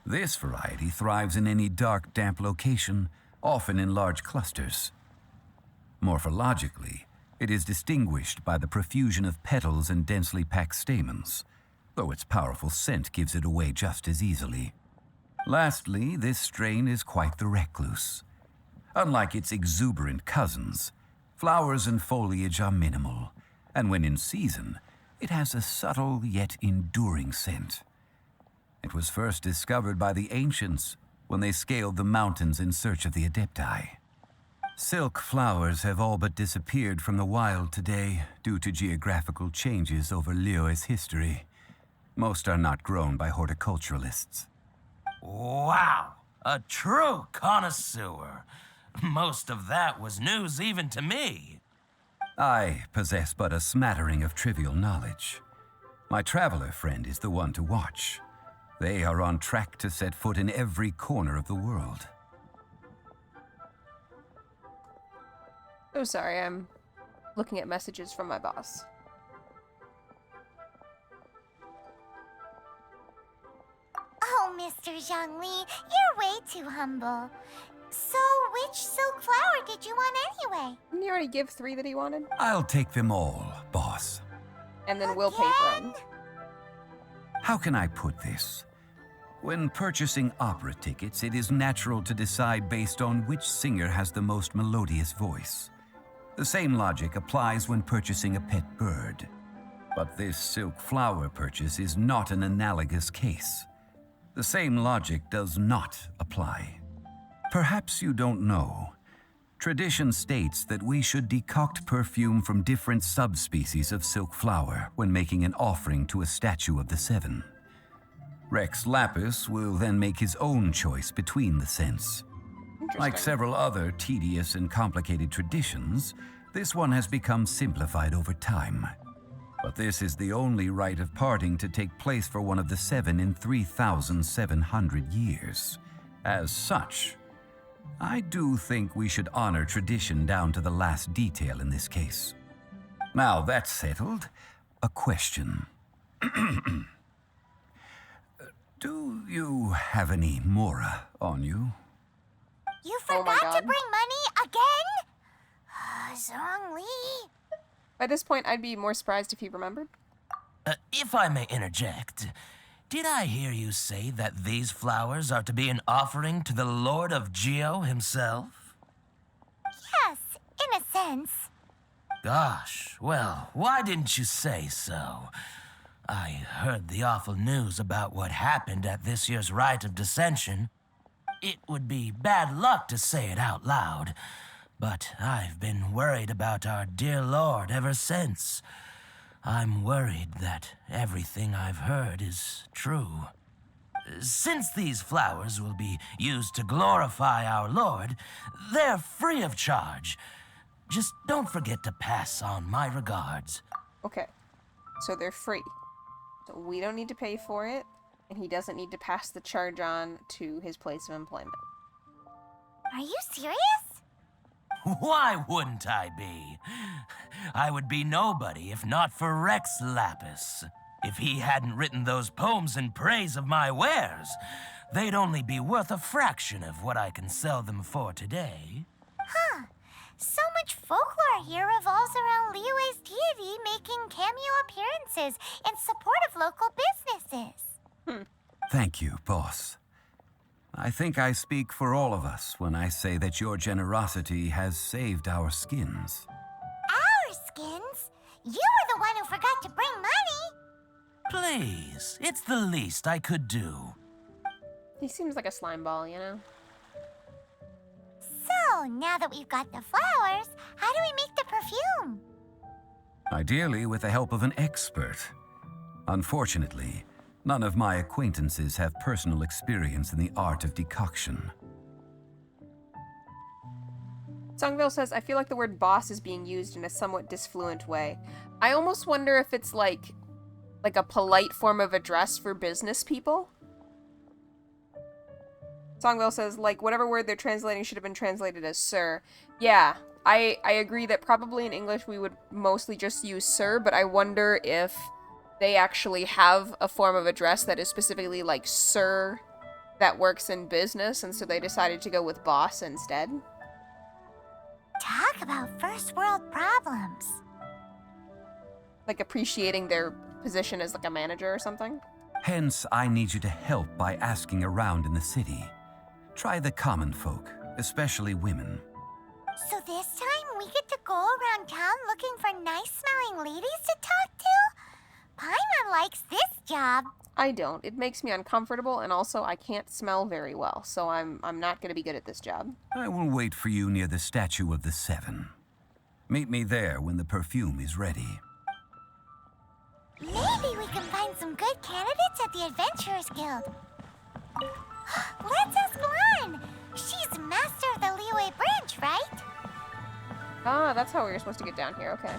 this variety thrives in any dark, damp location, often in large clusters. Morphologically, it is distinguished by the profusion of petals and densely packed stamens, though its powerful scent gives it away just as easily. Lastly, this strain is quite the recluse. Unlike its exuberant cousins, flowers and foliage are minimal, and when in season, it has a subtle yet enduring scent. It was first discovered by the ancients when they scaled the mountains in search of the Adepti. Silk flowers have all but disappeared from the wild today due to geographical changes over Liyue's history. Most are not grown by horticulturalists. Wow! A true connoisseur. Most of that was news even to me. I possess but a smattering of trivial knowledge. My traveler friend is the one to watch. They are on track to set foot in every corner of the world. Oh, sorry, I'm looking at messages from my boss. Oh, Mr. Zhongli, you're way too humble. So, which silk flower did you want anyway? Didn't he already give 3 that he wanted? I'll take them all, boss. And then we'll pay for them. How can I put this? When purchasing opera tickets, it is natural to decide based on which singer has the most melodious voice. The same logic applies when purchasing a pet bird. But this silk flower purchase is not an analogous case. The same logic does not apply. Perhaps you don't know. Tradition states that we should decoct perfume from different subspecies of silk flower when making an offering to a statue of the 7. Rex Lapis will then make his own choice between the scents. Like several other tedious and complicated traditions, this one has become simplified over time. But this is the only rite of parting to take place for one of the 7 in 3,700 years. As such, I do think we should honor tradition down to the last detail in this case. Now that's settled, a question. Do you have any Mora on you? You Oh my forgot to God. bring money again? Zhongli. By this point, I'd be more surprised if he remembered. If I may interject, did I hear you say that these flowers are to be an offering to the Lord of Geo himself? Yes, in a sense. Gosh, well, why didn't you say so? I heard the awful news about what happened at this year's Rite of Dissension. It would be bad luck to say it out loud, but I've been worried about our dear Lord ever since. I'm worried that everything I've heard is true. Since these flowers will be used to glorify our Lord, they're free of charge. Just don't forget to pass on my regards. Okay, so they're free. So we don't need to pay for it, and he doesn't need to pass the charge on to his place of employment. Are you serious? Why wouldn't I be? I would be nobody if not for Rex Lapis. If he hadn't written those poems in praise of my wares, they'd only be worth a fraction of what I can sell them for today. Huh. So much folklore here revolves around Liyue's deity making cameo appearances in support of local businesses. Thank you, boss. I think I speak for all of us when I say that your generosity has saved our skins. Our skins? You were the one who forgot to bring money. Please, it's the least I could do. He seems like a slime ball, you know? So, now that we've got the flowers, how do we make the perfume? Ideally with the help of an expert. Unfortunately, none of my acquaintances have personal experience in the art of decoction. Songville says, I feel like the word boss is being used in a somewhat disfluent way. I almost wonder if it's like a polite form of address for business people. Songville says, like, whatever word they're translating should have been translated as sir. Yeah, I agree that probably in English we would mostly just use sir, but I wonder if they actually have a form of address that is specifically like sir that works in business, and so they decided to go with boss instead. Talk about first world problems. Like appreciating their position as like a manager or something. Hence, I need you to help by asking around in the city. Try the common folk, especially women. So this time we get to go around town looking for nice-smelling ladies to talk to? Paimon likes this job. I don't. It makes me uncomfortable, and also I can't smell very well, so I'm not going to be good at this job. I will wait for you near the statue of the 7. Meet me there when the perfume is ready. Maybe we can find some good candidates at the Adventurers Guild. Let's ask Lan. She's master of the Liyue branch, right? Ah, that's how we were supposed to get down here, okay.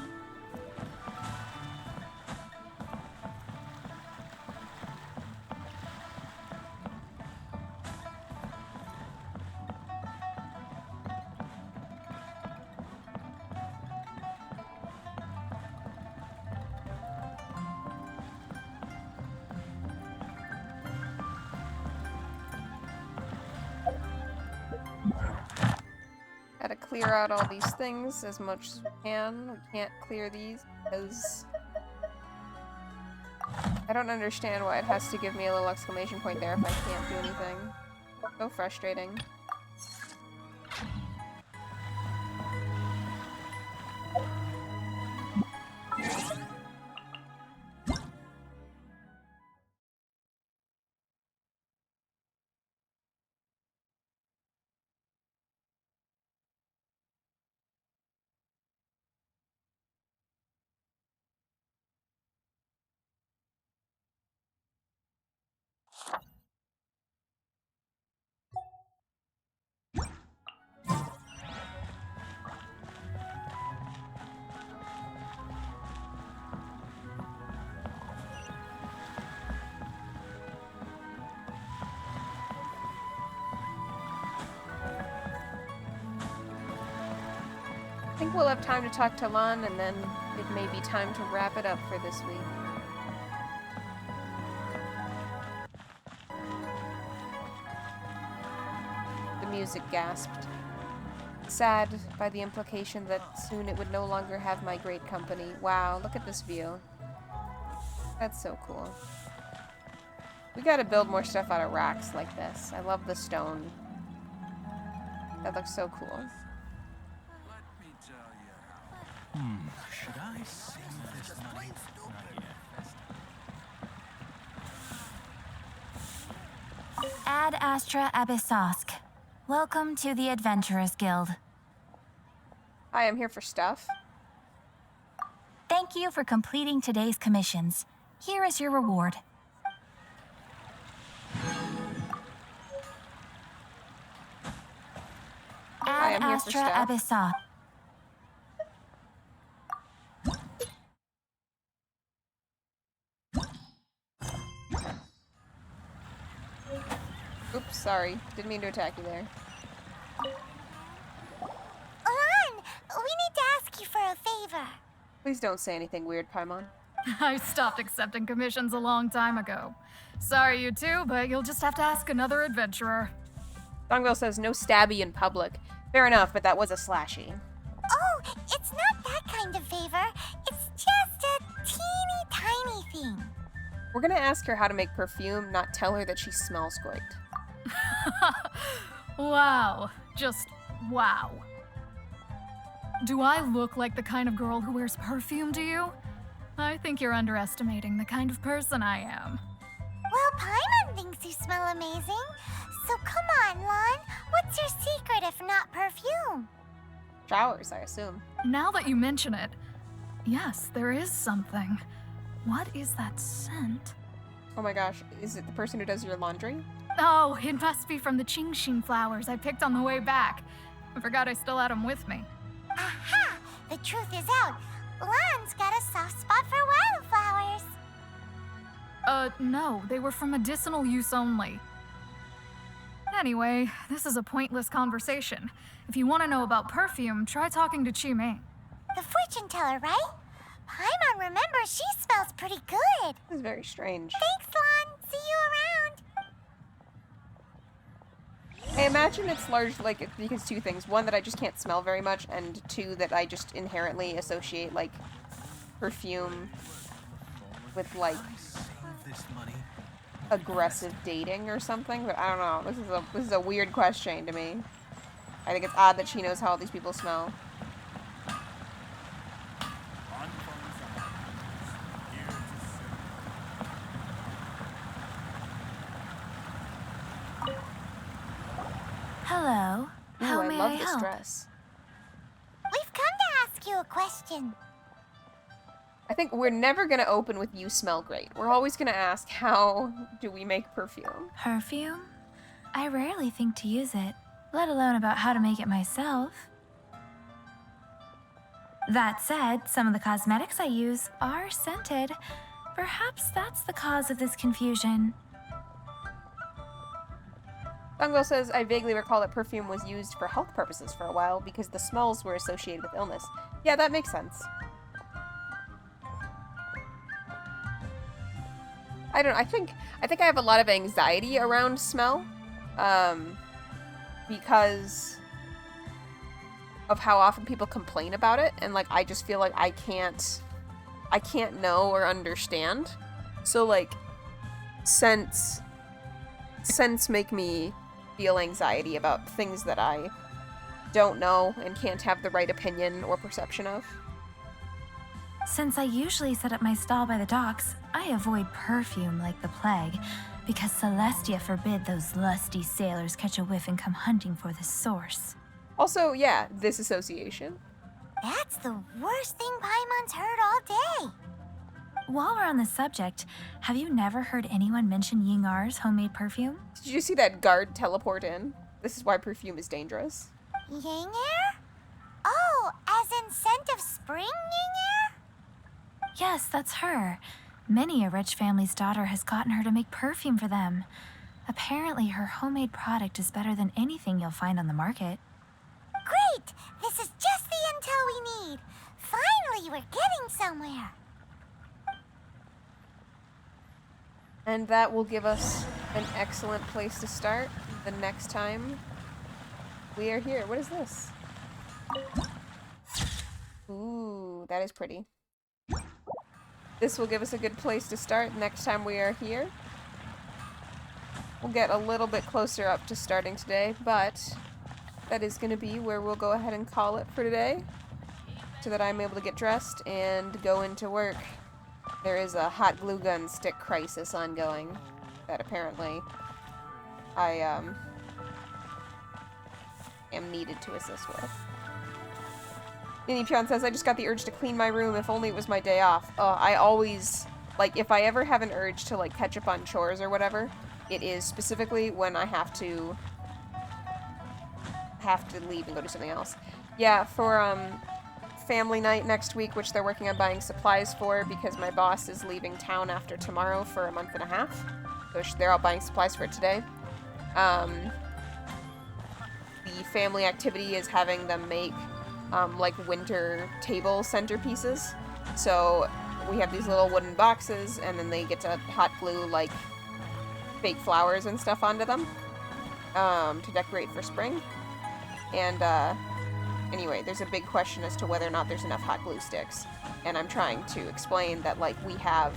clear out all these things as much as we can. We can't clear these because I don't understand why it has to give me a little exclamation point there if I can't do anything. So frustrating. I think we'll have time to talk to Lon, and then it may be time to wrap it up for this week. The music gasped, sad by the implication that soon it would no longer have my great company. Wow, look at this view. That's so cool. We gotta build more stuff out of racks like this. I love the stone. That looks so cool. Should I save this money? Not yet. Ad Astra Abyssosk. Welcome to the Adventurers Guild. Hi, I'm here for stuff. Thank you for completing today's commissions. Here is your reward. Hi, Ad I'm here for Astra stuff. Abyssosk. Oops, sorry. Didn't mean to attack you there. Lan, we need to ask you for a favor. Please don't say anything weird, Paimon. I stopped accepting commissions a long time ago. Sorry, you two, but you'll just have to ask another adventurer. Dongville says no stabby in public. Fair enough, but that was a slashy. Oh, it's not that kind of favor. It's just a teeny tiny thing. We're gonna ask her how to make perfume, not tell her that she smells great. Wow. Just wow. Do I look like the kind of girl who wears perfume to you? I think you're underestimating the kind of person I am. Well, Paimon thinks you smell amazing. So come on, Lan. What's your secret if not perfume? Showers, I assume. Now that you mention it, yes, there is something. What is that scent? Oh my gosh, is it the person who does your laundry? Oh, it must be from the Qingxin flowers I picked on the way back. I forgot I still had them with me. Aha! The truth is out. Lan's got a soft spot for wildflowers. No, they were for medicinal use only. Anyway, this is a pointless conversation. If you want to know about perfume, try talking to Qi Ming. The fortune teller, right? Paimon remembers she smells pretty good. This is very strange. Thanks, Lan. See you around. I imagine it's largely like because two things. One, that I just can't smell very much, and two, that I just inherently associate like perfume with like aggressive dating or something. But I don't know. This is a weird question to me. I think it's odd that she knows how all these people smell. Hello. Ooh, How I may love I this help? dress. We've come to ask you a question. I think we're never gonna open with "you smell great." We're always gonna ask, how do we make perfume? Perfume? I rarely think to use it, let alone about how to make it myself. That said, some of the cosmetics I use are scented. Perhaps that's the cause of this confusion. Dongville says, I vaguely recall that perfume was used for health purposes for a while because the smells were associated with illness. Yeah, that makes sense. I don't know, I think I have a lot of anxiety around smell. Because of how often people complain about it, and like I just feel like I can't know or understand. So like scents make me feel anxiety about things that I don't know and can't have the right opinion or perception of. Since I usually set up my stall by the docks, I avoid perfume like the plague, because Celestia forbid those lusty sailors catch a whiff and come hunting for the source. Also, yeah, this association. That's the worst thing Paimon's heard all day. While we're on the subject, have you never heard anyone mention Yingar's homemade perfume? Did you see that guard teleport in? This is why perfume is dangerous. Yingar? Oh, as in scent of spring, Yingar? Yes, that's her. Many a rich family's daughter has gotten her to make perfume for them. Apparently, her homemade product is better than anything you'll find on the market. Great! This is just the intel we need. Finally, we're getting somewhere. And that will give us an excellent place to start the next time we are here. What is this? Ooh, that is pretty. This will give us a good place to start next time we are here. We'll get a little bit closer up to starting today, but that is going to be where we'll go ahead and call it for today, so that I'm able to get dressed and go into work. There is a hot glue gun stick crisis ongoing that apparently I am needed to assist with. Nini Pion says, I just got the urge to clean my room, if only it was my day off. I always, like, if I ever have an urge to, like, catch up on chores or whatever, it is specifically when I have to leave and go do something else. Yeah, for, family night next week, which they're working on buying supplies for, because my boss is leaving town after tomorrow for a month and a half. So they're out buying supplies for it today. The family activity is having them make like winter table centerpieces. So we have these little wooden boxes, and then they get to hot glue like fake flowers and stuff onto them to decorate for spring. And anyway, there's a big question as to whether or not there's enough hot glue sticks. And I'm trying to explain that, like, we have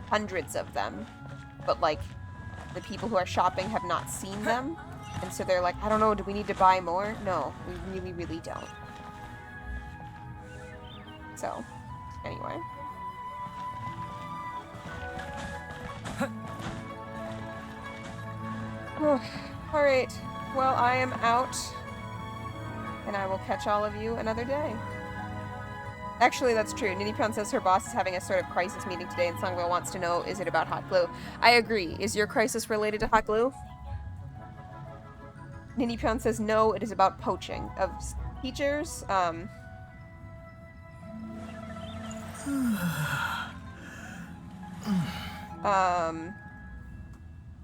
hundreds of them, but like the people who are shopping have not seen them. And so they're like, I don't know, do we need to buy more? No, we really, really don't. So, anyway. Alright, well, I am out, and I will catch all of you another day. Actually, that's true. Ninipion says her boss is having a sort of crisis meeting today, and Sangwell wants to know, is it about hot glue? I agree. Is your crisis related to hot glue? Ninipion says no, it is about poaching of teachers.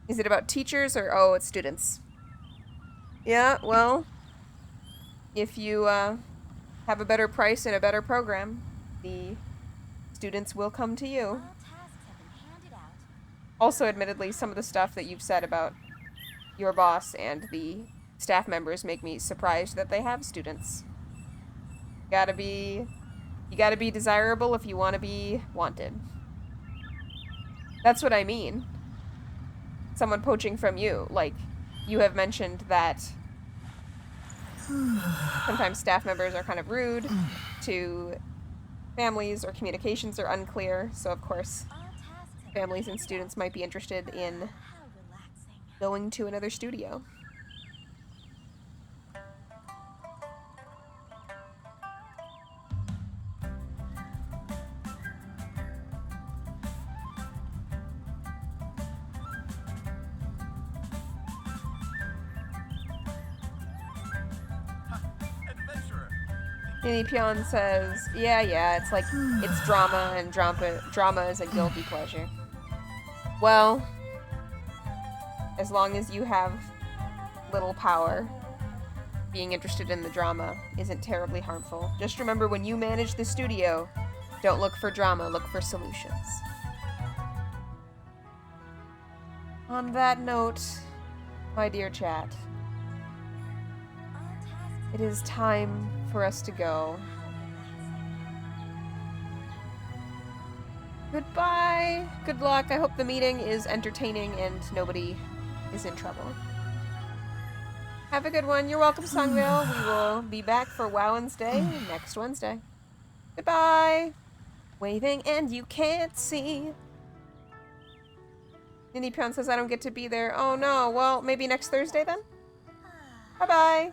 Is it about teachers or, oh, it's students? Yeah, well, if you have a better price and a better program, the students will come to you. Also, admittedly, some of the stuff that you've said about your boss and the staff members make me surprised that they have students. You gotta be desirable if you want to be wanted. That's what I mean. Someone poaching from you. Like, you have mentioned that sometimes staff members are kind of rude to families, or communications are unclear, so of course families and students might be interested in going to another studio. Ninipion says, yeah, it's like, it's drama, and drama is a guilty pleasure. Well, as long as you have little power, being interested in the drama isn't terribly harmful. Just remember, when you manage the studio, don't look for drama, look for solutions. On that note, my dear chat, It is time for us to go. Goodbye. Good luck. I hope the meeting is entertaining and nobody is in trouble. Have a good one. You're welcome, Songville. We will be back for WoW Wednesday next Wednesday. Goodbye. Waving and you can't see. Ninny Pion says I don't get to be there. Oh no. Well, maybe next Thursday then? Bye-bye.